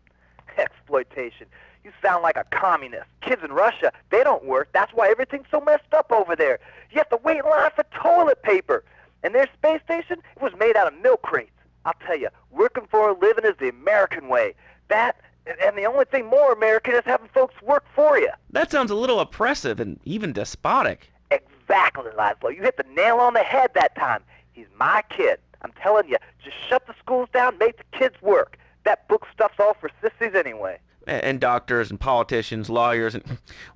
Speaker 10: Exploitation. You sound like a communist. Kids in Russia, they don't work. That's why everything's so messed up over there. You have to wait in line for toilet paper. And their space station, it was made out of milk crates. I'll tell you, working for a living is the American way. That, and the only thing more American is having folks work for you.
Speaker 1: That sounds a little oppressive and even despotic.
Speaker 10: Exactly, Laszlo. You hit the nail on the head that time. He's my kid. I'm telling you, just shut the schools down, make the kids work. That book stuff's all for sissies anyway.
Speaker 1: And doctors and politicians, lawyers, and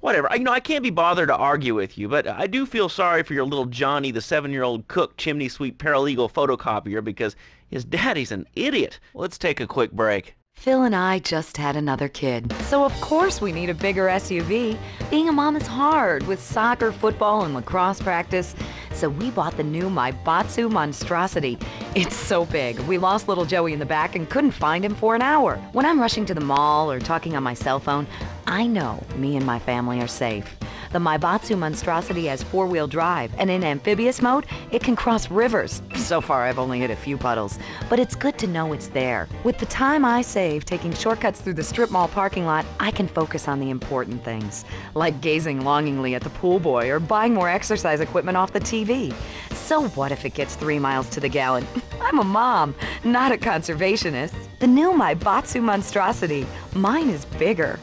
Speaker 1: whatever. I can't be bothered to argue with you, but I do feel sorry for your little Johnny, the 7-year-old cook, chimney sweep, paralegal photocopier, because his daddy's an idiot. Let's take a quick break.
Speaker 13: Phil and I just had another kid, so of course we need a bigger SUV. Being a mom is hard with soccer, football, and lacrosse practice, so we bought the new Maibatsu Monstrosity. It's so big, we lost little Joey in the back and couldn't find him for an hour. When I'm rushing to the mall or talking on my cell phone, I know me and my family are safe. The Maibatsu Monstrosity has 4-wheel drive, and in amphibious mode, it can cross rivers. So far, I've only hit a few puddles, but it's good to know it's there. With the time I save taking shortcuts through the strip mall parking lot, I can focus on the important things, like gazing longingly at the pool boy or buying more exercise equipment off the TV. So what if it gets 3 miles to the gallon? I'm a mom, not a conservationist. The new Maibatsu Monstrosity. Mine is bigger.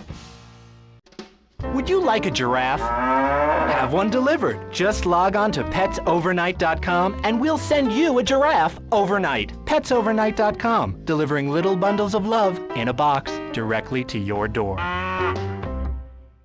Speaker 12: Would you like a giraffe? Have one delivered. Just log on to petsovernight.com and we'll send you a giraffe overnight. Petsovernight.com, delivering little bundles of love in a box directly to your door.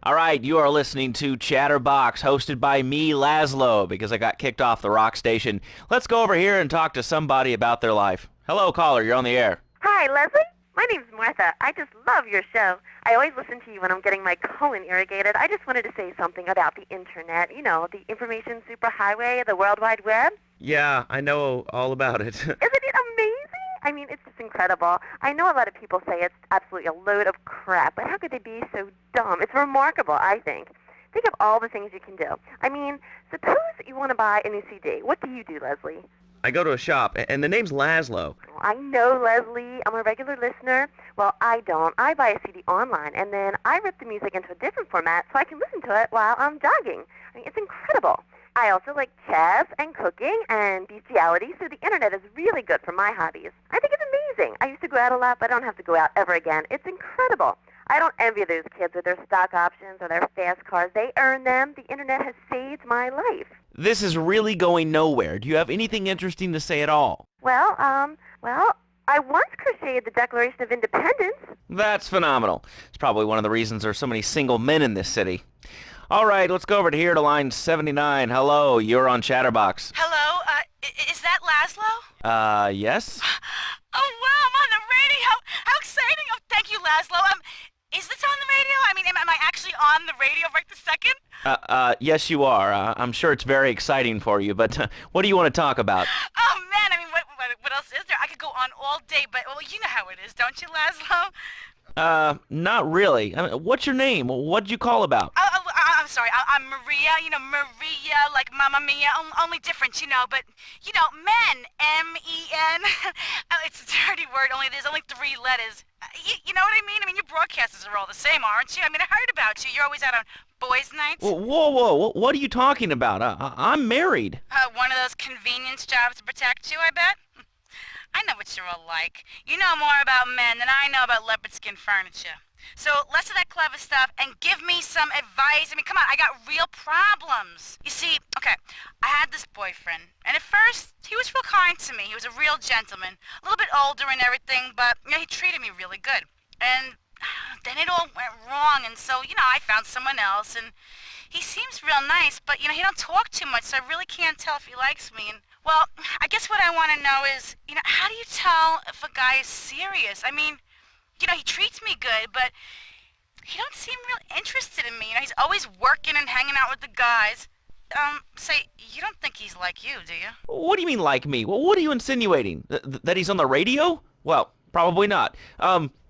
Speaker 1: All right, you are listening to Chatterbox, hosted by me, Laszlo, because I got kicked off the rock station. Let's go over here and talk to somebody about their life. Hello, caller, you're on the air.
Speaker 4: Hi, Leslie. My name's Martha. I just love your show. I always listen to you when I'm getting my colon irrigated. I just wanted to say something about the Internet. You know, the information superhighway, the World Wide Web.
Speaker 1: Yeah, I know all about it.
Speaker 4: Isn't it amazing? I mean, it's just incredible. I know a lot of people say it's absolutely a load of crap, but how could they be so dumb? It's remarkable, I think. Think of all the things you can do. I mean, suppose you want to buy a new CD. What do you do, Leslie?
Speaker 1: I go to a shop, and the name's Laszlo.
Speaker 4: I know, Leslie. I'm a regular listener. Well, I don't. I buy a CD online, and then I rip the music into a different format so I can listen to it while I'm jogging. I mean, it's incredible. I also like chess and cooking and bestiality, so the Internet is really good for my hobbies. I think it's amazing. I used to go out a lot, but I don't have to go out ever again. It's incredible. I don't envy those kids with their stock options or their fast cars. They earn them. The Internet has saved my life.
Speaker 1: This is really going nowhere. Do you have anything interesting to say at all?
Speaker 4: Well, I once crocheted the Declaration of Independence.
Speaker 1: That's phenomenal. It's probably one of the reasons there's so many single men in this city. All right, let's go over to here to line 79. Hello, you're on Chatterbox.
Speaker 14: Hello, is that Laszlo?
Speaker 1: Yes?
Speaker 14: Oh, wow, I'm on the radio. How exciting. Oh, thank you, Laszlo. Is this on the radio? I mean, am I actually on the radio right this second?
Speaker 1: Yes, you are. I'm sure it's very exciting for you, but what do you want to talk about?
Speaker 14: Oh, man, I mean, what else is there? I could go on all day, but, well, you know how it is, don't you, Laszlo?
Speaker 1: Not really. I mean, what's your name? What'd you call about?
Speaker 14: I'm sorry, I'm Maria, you know, Maria, like Mamma Mia, only different, you know, but, you know, men, M-E-N, it's a dirty word, there's only 3 letters. You know what I mean? I mean, your broadcasters are all the same, aren't you? I mean, I heard about you. You're always out on boys' nights.
Speaker 1: Whoa, what are you talking about? I'm married.
Speaker 14: One of those convenience jobs to protect you, I bet? I know what you're all like. You know more about men than I know about leopard skin furniture. So less of that clever stuff and give me some advice. I mean, come on, I got real problems. You see, okay, I had this boyfriend, and at first, he was real kind to me. He was a real gentleman, a little bit older and everything, but, you know, he treated me really good. And then it all went wrong, and so, you know, I found someone else, and he seems real nice, but, you know, he don't talk too much, so I really can't tell if he likes me. And, well, I guess what I want to know is, you know, how do you tell if a guy is serious? I mean, you know, he treats me good, but he don't seem real interested in me. You know, he's always working and hanging out with the guys. Say, you don't think he's like you, do you?
Speaker 1: What do you mean like me? Well, what are you insinuating? That he's on the radio? Well, probably not.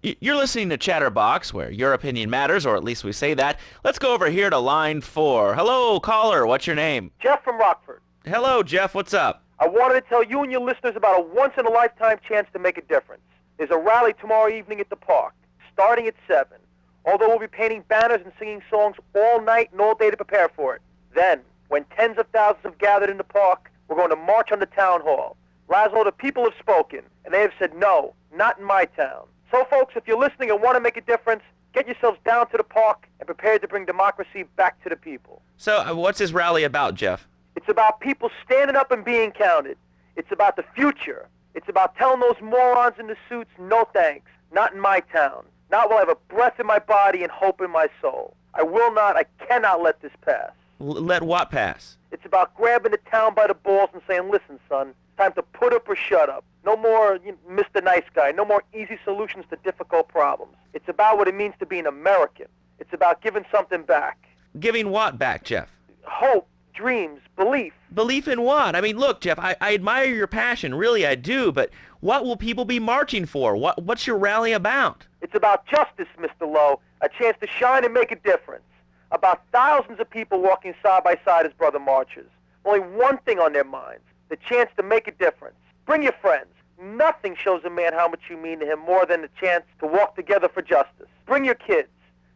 Speaker 1: You're listening to Chatterbox, where your opinion matters, or at least we say that. Let's go over here to line 4. Hello, caller. What's your name?
Speaker 7: Jeff from Rockford.
Speaker 1: Hello, Jeff. What's up?
Speaker 7: I wanted to tell you and your listeners about a once-in-a-lifetime chance to make a difference. There's a rally tomorrow evening at the park, starting at 7. Although we'll be painting banners and singing songs all night and all day to prepare for it. Then, when tens of thousands have gathered in the park, we're going to march on the town hall. Laszlo, the people have spoken, and they have said no, not in my town. So, folks, if you're listening and want to make a difference, get yourselves down to the park and prepare to bring democracy back to the people.
Speaker 1: So, what's this rally about, Jeff?
Speaker 7: It's about people standing up and being counted. It's about the future. It's about telling those morons in the suits, no thanks, not in my town. Not while I have a breath in my body and hope in my soul. I cannot let this pass.
Speaker 1: Let what pass?
Speaker 7: It's about grabbing the town by the balls and saying, listen, son, it's time to put up or shut up. No more Mr. Nice Guy. No more easy solutions to difficult problems. It's about what it means to be an American. It's about giving something back.
Speaker 1: Giving what back, Jeff?
Speaker 7: Hope, dreams, belief.
Speaker 1: Belief in what? I mean, look, Jeff, I admire your passion. Really, I do. But what will people be marching for? What's your rally about?
Speaker 7: It's about justice, Mr. Lowe. A chance to shine and make a difference. About thousands of people walking side by side as brother marchers. Only one thing on their minds. The chance to make a difference. Bring your friends. Nothing shows a man how much you mean to him more than the chance to walk together for justice. Bring your kids.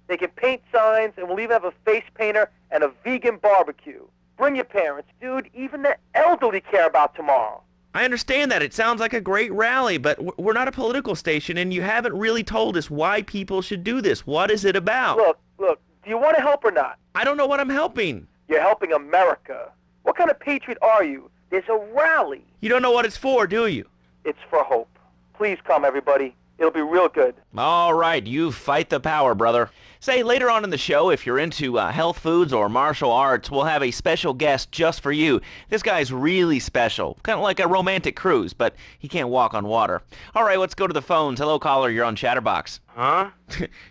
Speaker 7: They can paint signs, and we'll even have a face painter and a vegan barbecue. Bring your parents. Dude, even the elderly care about tomorrow.
Speaker 1: I understand that. It sounds like a great rally, but we're not a political station, and you haven't really told us why people should do this. What is it about?
Speaker 7: Look, do you want to help or not?
Speaker 1: I don't know what I'm helping.
Speaker 7: You're helping America. What kind of patriot are you? There's a rally.
Speaker 1: You don't know what it's for, do you?
Speaker 7: It's for hope. Please come, everybody. It'll be real good.
Speaker 1: All right, you fight the power, brother. Say, later on in the show, if you're into health foods or martial arts, we'll have a special guest just for you. This guy's really special, kind of like a romantic cruise, but he can't walk on water. All right, let's go to the phones. Hello, caller, you're on Chatterbox.
Speaker 10: Huh?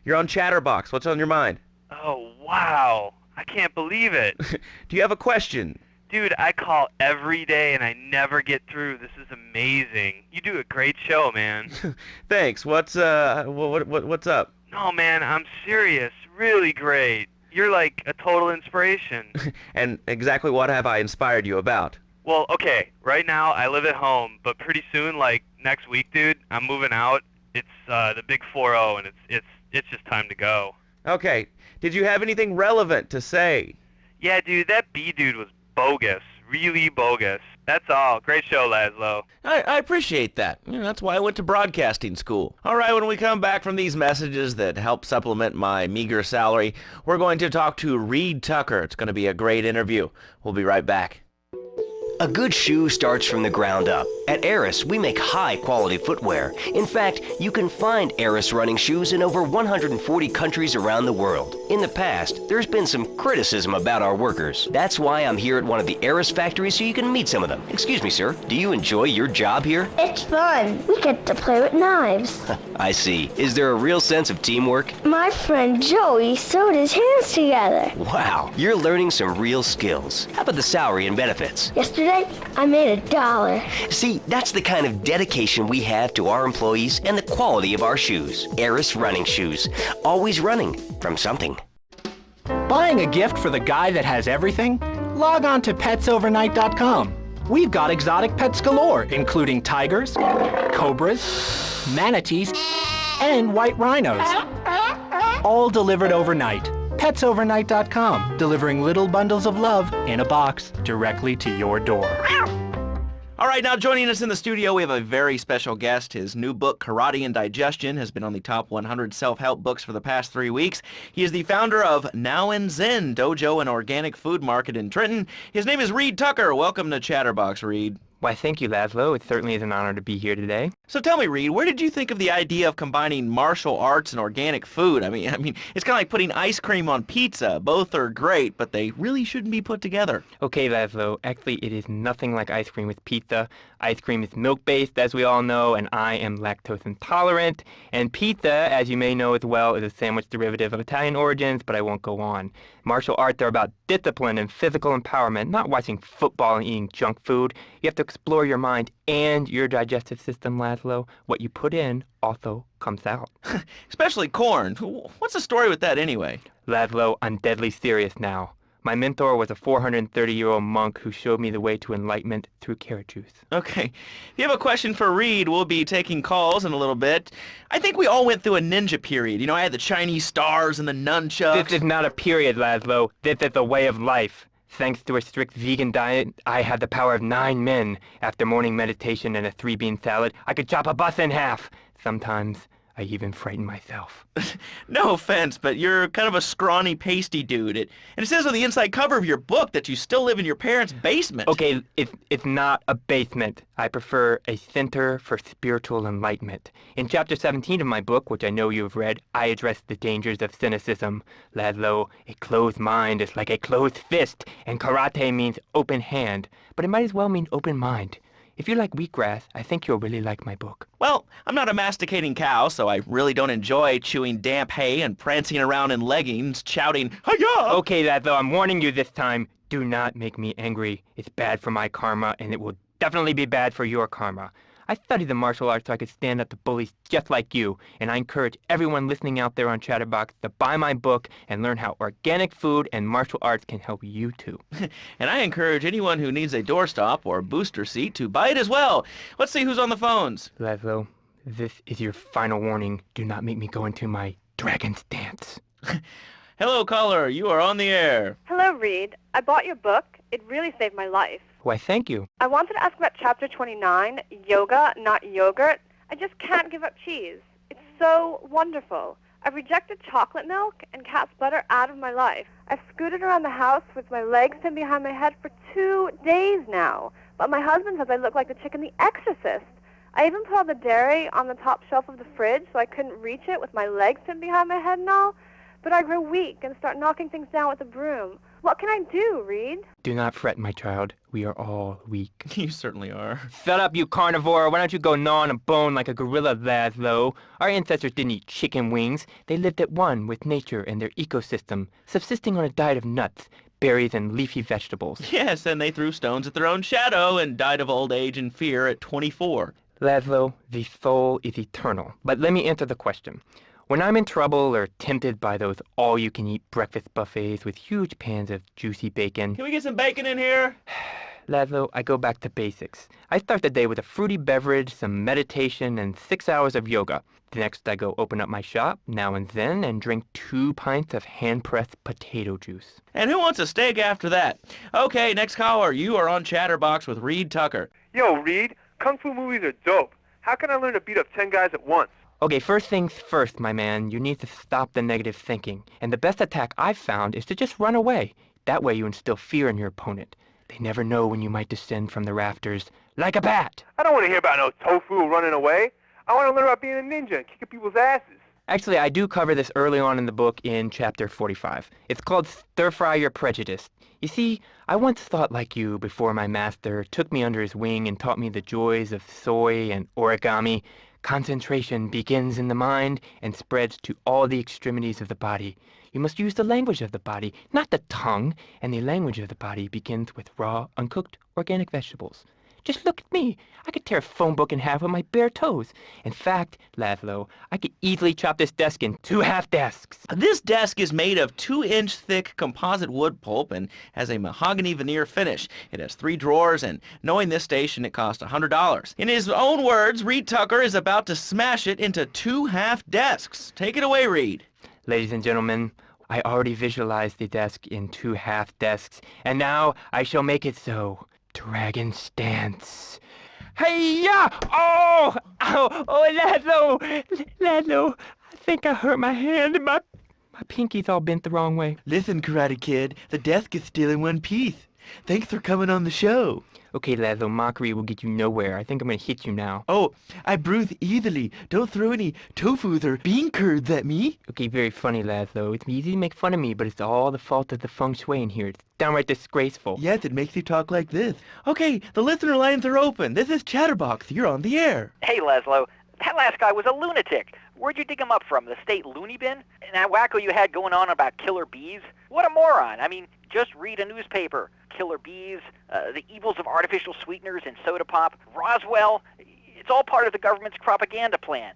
Speaker 1: You're on Chatterbox. What's on your mind?
Speaker 10: Oh, wow. I can't believe it.
Speaker 1: Do you have a question?
Speaker 10: Dude, I call every day and I never get through. This is amazing. You do a great show, man.
Speaker 1: Thanks. What's up?
Speaker 10: No, man, I'm serious. Really great. You're like a total inspiration.
Speaker 1: And exactly what have I inspired you about?
Speaker 10: Well, okay, right now I live at home, but pretty soon, like next week, dude, I'm moving out. It's the big 4-0, and it's just time to go.
Speaker 1: Okay. Did you have anything relevant to say?
Speaker 10: Yeah, dude, that B dude was bogus. Really bogus. That's all. Great show, Laszlo.
Speaker 1: I appreciate that. That's why I went to broadcasting school. All right, when we come back from these messages that help supplement my meager salary, we're going to talk to Reed Tucker. It's going to be a great interview. We'll be right back.
Speaker 2: A good shoe starts from the ground up. At Eris, we make high-quality footwear. In fact, you can find Eris running shoes in over 140 countries around the world. In the past, there's been some criticism about our workers. That's why I'm here at one of the Eris factories so you can meet some of them. Excuse me, sir. Do you enjoy your job here?
Speaker 16: It's fun. We get to play with knives.
Speaker 2: I see. Is there a real sense of teamwork?
Speaker 16: My friend Joey sewed his hands together.
Speaker 2: Wow, you're learning some real skills. How about the salary and benefits?
Speaker 16: Yesterday, I made $1.
Speaker 2: See, that's the kind of dedication we have to our employees and the quality of our shoes. Eris running shoes. Always running from something.
Speaker 12: Buying a gift for the guy that has everything? Log on to petsovernight.com. We've got exotic pets galore, including tigers, cobras, manatees, and white rhinos. All delivered overnight. petsovernight.com, delivering little bundles of love in a box directly to your door.
Speaker 1: All right, now joining us in the studio, we have a very special guest. His new book, Karate and Digestion, has been on the top 100 self-help books for the past 3 weeks. He is the founder of Now and Zen Dojo and Organic Food Market in Trenton. His name is Reed Tucker. Welcome to Chatterbox, Reed.
Speaker 17: Why, thank you, Laszlo. It certainly is an honor to be here today.
Speaker 1: So tell me, Reed, where did you think of the idea of combining martial arts and organic food? I mean, it's kind of like putting ice cream on pizza. Both are great, but they really shouldn't be put together.
Speaker 17: Okay, Laszlo. Actually, it is nothing like ice cream with pizza. Ice cream is milk-based, as we all know, and I am lactose intolerant. And pizza, as you may know as well, is a sandwich derivative of Italian origins, but I won't go on. Martial arts are about discipline and physical empowerment, not watching football and eating junk food. You have to explore your mind and your digestive system, Laszlo. What you put in also comes out.
Speaker 1: Especially corn. What's the story with that anyway?
Speaker 17: Laszlo, I'm deadly serious now. My mentor was a 430-year-old monk who showed me the way to enlightenment through carrot juice.
Speaker 1: Okay. If you have a question for Reed, we'll be taking calls in a little bit. I think we all went through a ninja period. You know, I had the Chinese stars and the nunchucks.
Speaker 17: This is not a period, Laszlo. This is a way of life. Thanks to a strict vegan diet, I had the power of 9 men. After morning meditation and a 3-bean salad, I could chop a bus in half. Sometimes I even frighten myself.
Speaker 1: No offense, but you're kind of a scrawny, pasty dude. And it says on the inside cover of your book that you still live in your parents' basement.
Speaker 17: Okay, it's not a basement. I prefer a center for spiritual enlightenment. In chapter 17 of my book, which I know you've read, I address the dangers of cynicism. Laszlo, a closed mind is like a closed fist, and karate means open hand, but it might as well mean open mind. If you like wheatgrass, I think you'll really like my book.
Speaker 1: Well, I'm not a masticating cow, so I really don't enjoy chewing damp hay and prancing around in leggings, shouting, "Hi-ya!"
Speaker 17: Okay, Laszlo, I'm warning you this time. Do not make me angry. It's bad for my karma, and it will definitely be bad for your karma. I studied the martial arts so I could stand up to bullies just like you, and I encourage everyone listening out there on Chatterbox to buy my book and learn how organic food and martial arts can help you too.
Speaker 1: And I encourage anyone who needs a doorstop or booster seat to buy it as well. Let's see who's on the phones.
Speaker 17: Laszlo, this is your final warning. Do not make me go into my dragon's dance.
Speaker 1: Hello, caller. You are on the air.
Speaker 4: Hello, Reed. I bought your book. It really saved my life.
Speaker 17: Why, thank you.
Speaker 4: I wanted to ask about Chapter 29, Yoga, Not Yogurt. I just can't give up cheese. It's so wonderful. I've rejected chocolate milk and cat's butter out of my life. I've scooted around the house with my legs pinned behind my head for 2 days now. But my husband says I look like the chick in The Exorcist.
Speaker 18: I even put all the dairy on the top shelf of the fridge so I couldn't reach it with my legs pinned behind my head and all. But I grow weak and start knocking things down with a broom. What can I do, Reed?
Speaker 17: Do not fret, my child. We are all weak.
Speaker 1: You certainly are.
Speaker 17: Shut up, you carnivore. Why don't you go gnaw on a bone like a gorilla, Laszlo? Our ancestors didn't eat chicken wings. They lived at one with nature and their ecosystem, subsisting on a diet of nuts, berries, and leafy vegetables.
Speaker 1: Yes, and they threw stones at their own shadow and died of old age and fear at 24.
Speaker 17: Laszlo, the soul is eternal. But let me answer the question. When I'm in trouble or tempted by those all-you-can-eat breakfast buffets with huge pans of juicy bacon...
Speaker 1: Can we get some bacon in here?
Speaker 17: Laszlo, I go back to basics. I start the day with a fruity beverage, some meditation, and 6 hours of yoga. Next, I go open up my shop, now and then, and drink 2 pints of hand-pressed potato juice.
Speaker 1: And who wants a steak after that? Okay, next caller. You are on Chatterbox with Reed Tucker.
Speaker 19: Yo, Reed, Kung Fu movies are dope. How can I learn to beat up 10 guys at once?
Speaker 17: Okay, first things first, my man. You need to stop the negative thinking. And the best attack I've found is to just run away. That way you instill fear in your opponent. They never know when you might descend from the rafters like a bat.
Speaker 19: I don't want to hear about no tofu running away. I want to learn about being a ninja and kicking people's asses.
Speaker 17: Actually, I do cover this early on in the book in chapter 45. It's called Stir Fry Your Prejudice. You see, I once thought like you before my master took me under his wing and taught me the joys of soy and origami. Concentration begins in the mind and spreads to all the extremities of the body. You must use the language of the body, not the tongue, and the language of the body begins with raw, uncooked, organic vegetables. Just look at me. I could tear a phone book in half with my bare toes. In fact, Laszlo, I could easily chop this desk in 2 half desks.
Speaker 1: This desk is made of 2-inch thick composite wood pulp and has a mahogany veneer finish. It has 3 drawers, and knowing this station, it cost $100. In his own words, Reed Tucker is about to smash it into 2 half desks. Take it away, Reed.
Speaker 17: Ladies and gentlemen, I already visualized the desk in 2 half desks, and now I shall make it so. Dragon stance. Hey-ya! Oh! Ow! Oh, Laszlo, I think I hurt my hand and my pinky's all bent the wrong way.
Speaker 22: Listen, Karate Kid, the desk is still in one piece. Thanks for coming on the show.
Speaker 17: Okay, Laszlo, mockery will get you nowhere. I think I'm gonna hit you now.
Speaker 22: Oh, I bruise easily. Don't throw any tofus or bean curds at me.
Speaker 17: Okay, very funny, Laszlo. It's easy to make fun of me, but it's all the fault of the feng shui in here. It's downright disgraceful.
Speaker 22: Yes, it makes you talk like this. Okay, the listener lines are open. This is Chatterbox. You're on the air.
Speaker 20: Hey, Laszlo. That last guy was a lunatic. Where'd you dig him up from? The state loony bin? And that wacko you had going on about killer bees? What a moron. I mean, just read a newspaper. Killer bees, the evils of artificial sweeteners in soda pop, Roswell. It's all part of the government's propaganda plan.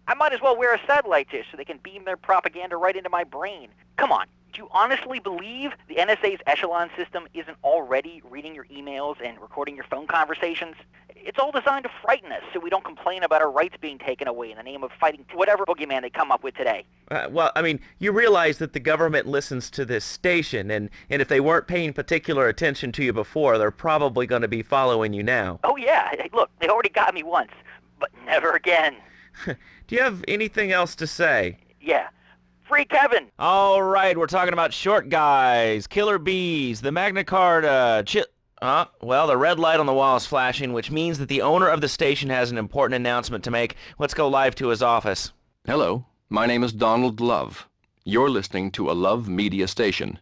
Speaker 20: I might as well wear a satellite dish so they can beam their propaganda right into my brain. Come on. Do you honestly believe the NSA's echelon system isn't already reading your emails and recording your phone conversations? It's all designed to frighten us so we don't complain about our rights being taken away in the name of fighting whatever boogeyman they come up with today.
Speaker 1: Well, I mean, you realize that the government listens to this station, and if they weren't paying particular attention to you before, they're probably going to be following you now.
Speaker 20: Oh, yeah. Hey, look, they already got me once, but never again.
Speaker 1: Do you have anything else to say?
Speaker 20: Yeah. Free Kevin!
Speaker 1: All right, we're talking about short guys, killer bees, the Magna Carta, well, the red light on the wall is flashing, which means that the owner of the station has an important announcement to make. Let's go live to his office.
Speaker 9: Hello, my name is Donald Love. You're listening to a Love Media station.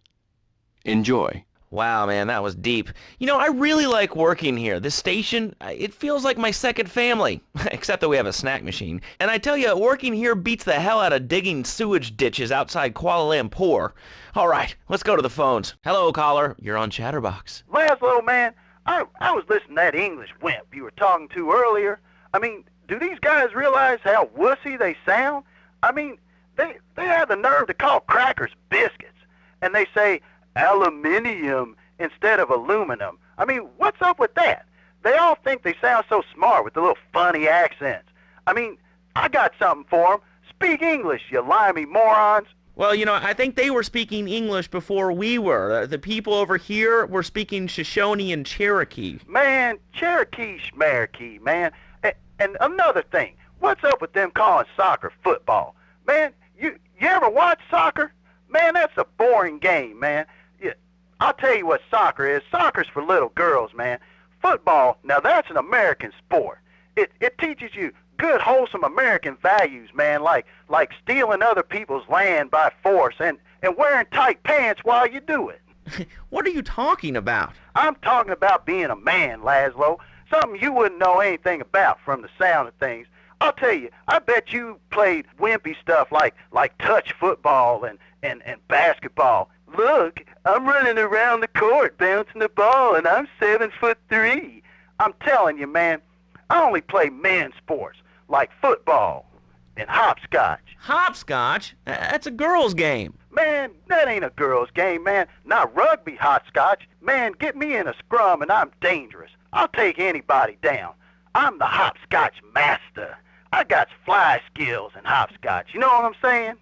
Speaker 9: Enjoy.
Speaker 1: Wow, man, that was deep. You know, I really like working here. This station, it feels like my second family, except that we have a snack machine. And I tell you, working here beats the hell out of digging sewage ditches outside Kuala Lumpur. All right, let's go to the phones. Hello, caller. You're on Chatterbox.
Speaker 24: Laszlo, man, I was listening to that English wimp you were talking to earlier. I mean, do these guys realize how wussy they sound? I mean, they have the nerve to call crackers biscuits, and they say aluminium instead of aluminum. I mean, what's up with that? They all think they sound so smart with the little funny accents. I mean, I got something for them. Speak English, you limey morons.
Speaker 1: Well, you know, I think they were speaking English before we were. The people over here were speaking Shoshone and Cherokee.
Speaker 24: Man, Cherokee schmarokee, man. And another thing, what's up with them calling soccer football? Man, you ever watch soccer? Man, that's a boring game, man. I'll tell you what soccer is. Soccer's for little girls, man. Football, now that's an American sport. It teaches you good, wholesome American values, man, like stealing other people's land by force and wearing tight pants while you do it.
Speaker 1: What are you talking about?
Speaker 24: I'm talking about being a man, Laszlo. Something you wouldn't know anything about from the sound of things. I'll tell you, I bet you played wimpy stuff like touch football and basketball. Look, I'm running around the court bouncing the ball, and I'm 7'3". I'm telling you, man, I only play men's sports like football and hopscotch.
Speaker 1: Hopscotch? That's a girl's game.
Speaker 24: Man, that ain't a girl's game, man. Not rugby hopscotch. Man, get me in a scrum and I'm dangerous. I'll take anybody down. I'm the hopscotch master. I got fly skills in hopscotch. You know what I'm saying?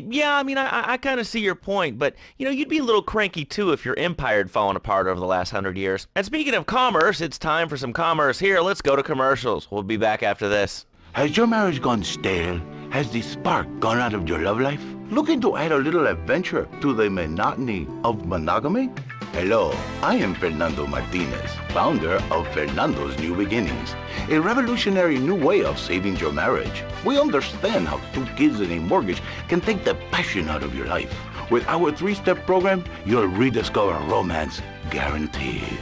Speaker 1: Yeah, I mean, I kind of see your point, but, you know, you'd be a little cranky, too, if your empire had fallen apart over the last 100 years. And speaking of commerce, it's time for some commerce here. Let's go to commercials. We'll be back after this.
Speaker 5: Has your marriage gone stale? Has the spark gone out of your love life? Looking to add a little adventure to the monotony of monogamy? Hello, I am Fernando Martinez, founder of Fernando's New Beginnings, a revolutionary new way of saving your marriage. We understand how 2 kids and a mortgage can take the passion out of your life. With our 3-step program, you'll rediscover romance guaranteed.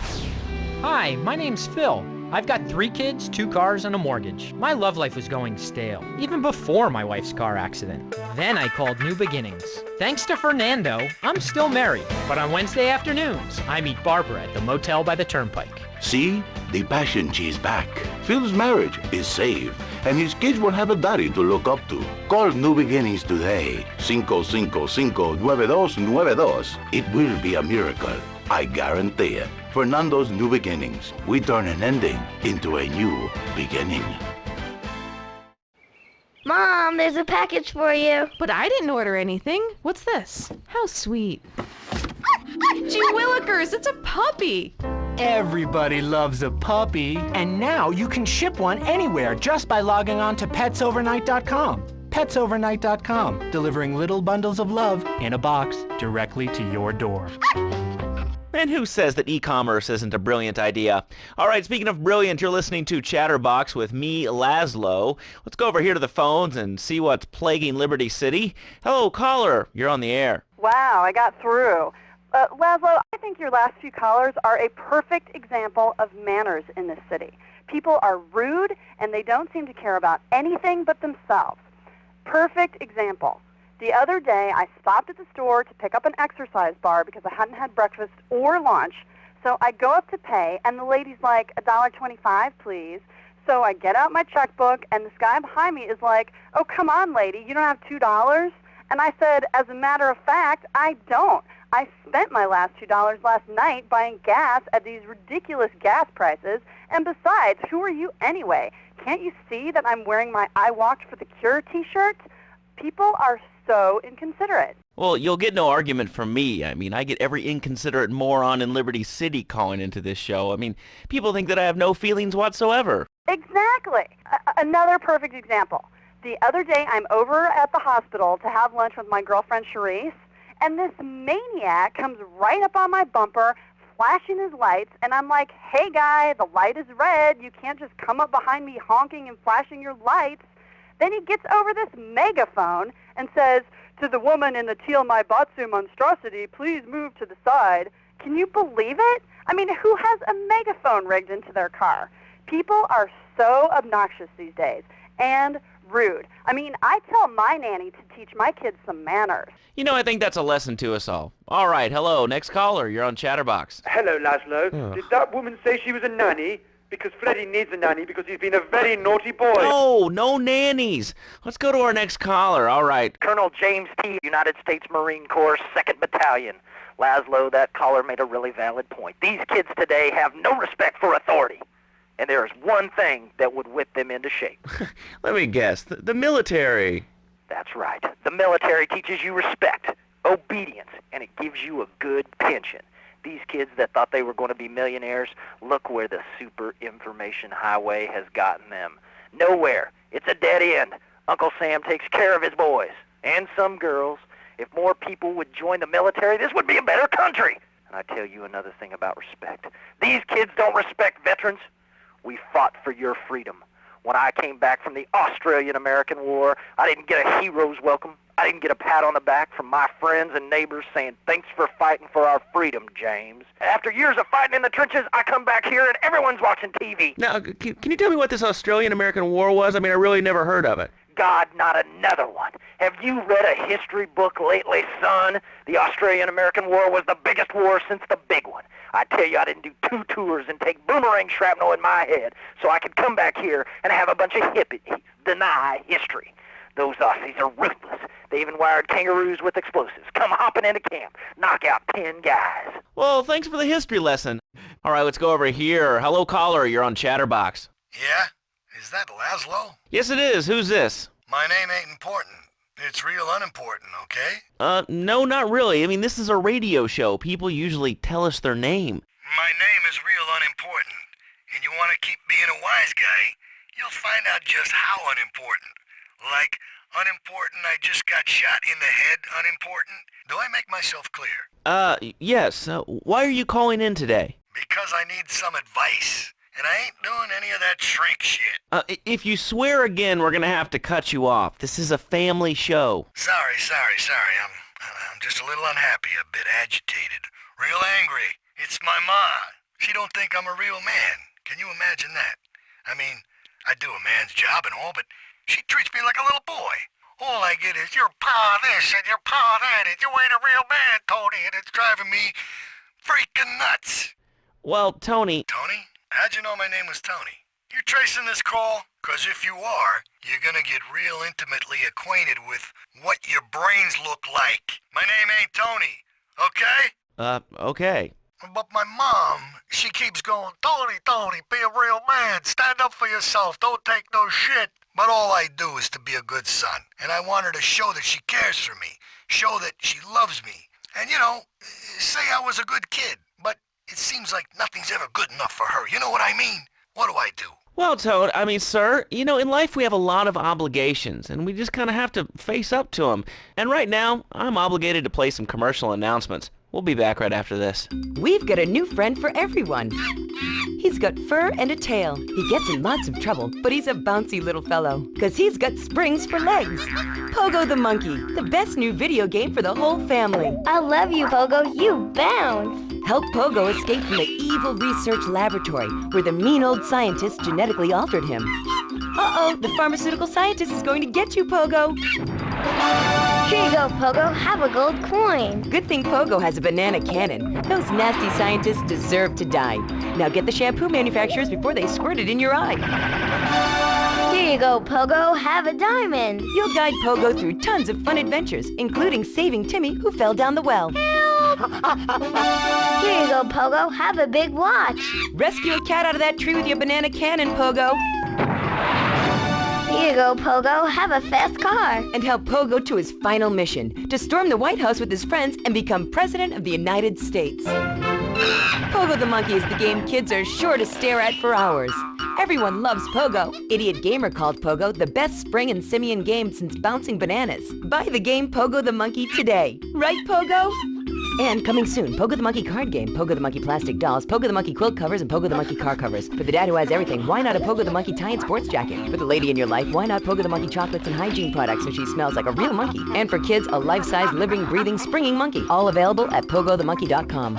Speaker 11: Hi, my name's Phil. I've got 3 kids, 2 cars, and a mortgage. My love life was going stale, even before my wife's car accident. Then I called New Beginnings. Thanks to Fernando, I'm still married, but on Wednesday afternoons, I meet Barbara at the motel by the turnpike.
Speaker 5: See? The passion she's back. Phil's marriage is saved, and his kids will have a daddy to look up to. Call New Beginnings today. 555-9292. It will be a miracle. I guarantee it. Fernando's New Beginnings. We turn an ending into a new beginning.
Speaker 16: Mom, there's a package for you.
Speaker 21: But I didn't order anything. What's this? How sweet. Gee willikers, it's a puppy.
Speaker 12: Everybody loves a puppy. And now you can ship one anywhere just by logging on to petsovernight.com. Petsovernight.com, delivering little bundles of love in a box directly to your door.
Speaker 1: And who says that e-commerce isn't a brilliant idea? All right, speaking of brilliant, you're listening to Chatterbox with me, Laszlo. Let's go over here to the phones and see what's plaguing Liberty City. Hello, caller. You're on the air.
Speaker 23: Wow, I got through. Laszlo, I think your last few callers are a perfect example of manners in this city. People are rude, and they don't seem to care about anything but themselves. Perfect example. The other day, I stopped at the store to pick up an exercise bar because I hadn't had breakfast or lunch. So I go up to pay, and the lady's like, $1.25, please. So I get out my checkbook, and this guy behind me is like, oh, come on, lady, you don't have $2? And I said, as a matter of fact, I don't. I spent my last $2 last night buying gas at these ridiculous gas prices. And besides, who are you anyway? Can't you see that I'm wearing my I Walked for the Cure t-shirt? People are so inconsiderate.
Speaker 1: Well, you'll get no argument from me. I mean, I get every inconsiderate moron in Liberty City calling into this show. I mean, people think that I have no feelings whatsoever.
Speaker 23: Exactly. Another perfect example. The other day, I'm over at the hospital to have lunch with my girlfriend, Charisse, and this maniac comes right up on my bumper, flashing his lights, and I'm like, hey, guy, the light is red. You can't just come up behind me honking and flashing your lights. Then he gets over this megaphone and says, to the woman in the teal Maibatsu monstrosity, please move to the side. Can you believe it? I mean, who has a megaphone rigged into their car? People are so obnoxious these days and rude. I mean, I tell my nanny to teach my kids some manners.
Speaker 1: You know, I think that's a lesson to us all. All right, hello, next caller. You're on Chatterbox.
Speaker 19: Hello, Laszlo. Did that woman say she was a nanny? Because Freddie needs a nanny because he's been a very naughty boy.
Speaker 1: No nannies. Let's go to our next caller. All right.
Speaker 10: Colonel James T., United States Marine Corps, 2nd Battalion. Laszlo, that caller made a really valid point. These kids today have no respect for authority. And there is one thing that would whip them into shape.
Speaker 1: Let me guess. The military.
Speaker 10: That's right. The military teaches you respect, obedience, and it gives you a good pension. These kids that thought they were going to be millionaires, look where the super information highway has gotten them. Nowhere. It's a dead end. Uncle Sam takes care of his boys. And some girls. If more people would join the military, this would be a better country. And I tell you another thing about respect. These kids don't respect veterans. We fought for your freedom.
Speaker 20: When I came back from the Australian-American War, I didn't get a hero's welcome. I didn't get a pat on the back from my friends and neighbors saying, thanks for fighting for our freedom, James. After years of fighting in the trenches, I come back here and everyone's watching TV.
Speaker 1: Now, can you tell me what this Australian-American War was? I mean, I really never heard of it.
Speaker 20: God, not another one. Have you read a history book lately, son? The Australian-American War was the biggest war since the big one. I tell you, I didn't do 2 tours and take boomerang shrapnel in my head so I could come back here and have a bunch of hippies deny history. Those Aussies are ruthless. They even wired kangaroos with explosives. Come hopping into camp, knock out 10 guys.
Speaker 1: Well, thanks for the history lesson. All right, let's go over here. Hello, caller. You're on Chatterbox.
Speaker 3: Yeah? Is that Laszlo?
Speaker 1: Yes, it is. Who's this?
Speaker 3: My name ain't important. It's real unimportant, okay?
Speaker 1: No, not really. I mean, this is a radio show. People usually tell us their name.
Speaker 3: My name is real unimportant. And you want to keep being a wise guy, you'll find out just how unimportant. Like, unimportant, I just got shot in the head, unimportant. Do I make myself clear?
Speaker 1: Yes. Why are you calling in today?
Speaker 3: Because I need some advice. And I ain't doing any of that shrink shit.
Speaker 1: If you swear again, we're gonna have to cut you off. This is a family show.
Speaker 3: Sorry. I'm just a little unhappy, a bit agitated, real angry. It's my ma. She don't think I'm a real man. Can you imagine that? I mean, I do a man's job and all, but she treats me like a little boy. All I get is, your pa this and your pa that, and you ain't a real man, Tony, and it's driving me freaking nuts.
Speaker 1: Well, Tony...
Speaker 3: Tony? How'd you know my name was Tony? You tracing this call? 'Cause if you are, you're gonna get real intimately acquainted with what your brains look like. My name ain't Tony, okay?
Speaker 1: Okay.
Speaker 3: But my mom, she keeps going, Tony, be a real man. Stand up for yourself. Don't take no shit. But all I do is to be a good son. And I want her to show that she cares for me. Show that she loves me. And, you know, say I was a good kid. But it seems like nothing's ever good enough for her. You know what I mean? What do I do?
Speaker 1: Well, Toad, I mean, sir, you know, in life we have a lot of obligations, and we just kind of have to face up to them. And right now, I'm obligated to play some commercial announcements. We'll be back right after this.
Speaker 6: We've got a new friend for everyone. He's got fur and a tail. He gets in lots of trouble, but he's a bouncy little fellow, 'cause he's got springs for legs. Pogo the Monkey, the best new video game for the whole family.
Speaker 16: I love you, Pogo. You bounce.
Speaker 6: Help Pogo escape from the evil research laboratory where the mean old scientist genetically altered him. Uh-oh, the pharmaceutical scientist is going to get you, Pogo.
Speaker 16: Here you go, Pogo. Have a gold coin.
Speaker 6: Good thing Pogo has a banana cannon. Those nasty scientists deserve to die. Now get the shampoo manufacturers before they squirt it in your eye.
Speaker 16: Here you go, Pogo. Have a diamond.
Speaker 6: You'll guide Pogo through tons of fun adventures, including saving Timmy, who fell down the well.
Speaker 16: Here you go, Pogo. Have a big watch.
Speaker 6: Rescue a cat out of that tree with your banana cannon, Pogo.
Speaker 16: Here you go, Pogo. Have a fast car.
Speaker 6: And help Pogo to his final mission, to storm the White House with his friends and become President of the United States. Pogo the Monkey is the game kids are sure to stare at for hours. Everyone loves Pogo. Idiot Gamer called Pogo the best spring and simian game since bouncing bananas. Buy the game Pogo the Monkey today. Right, Pogo? And coming soon, Pogo the Monkey card game, Pogo the Monkey plastic dolls, Pogo the Monkey quilt covers, and Pogo the Monkey car covers. For the dad who has everything, why not a Pogo the Monkey tie-in sports jacket? For the lady in your life, why not Pogo the Monkey chocolates and hygiene products so she smells like a real monkey? And for kids, a life-size, living, breathing, springing monkey. All available at pogothemonkey.com.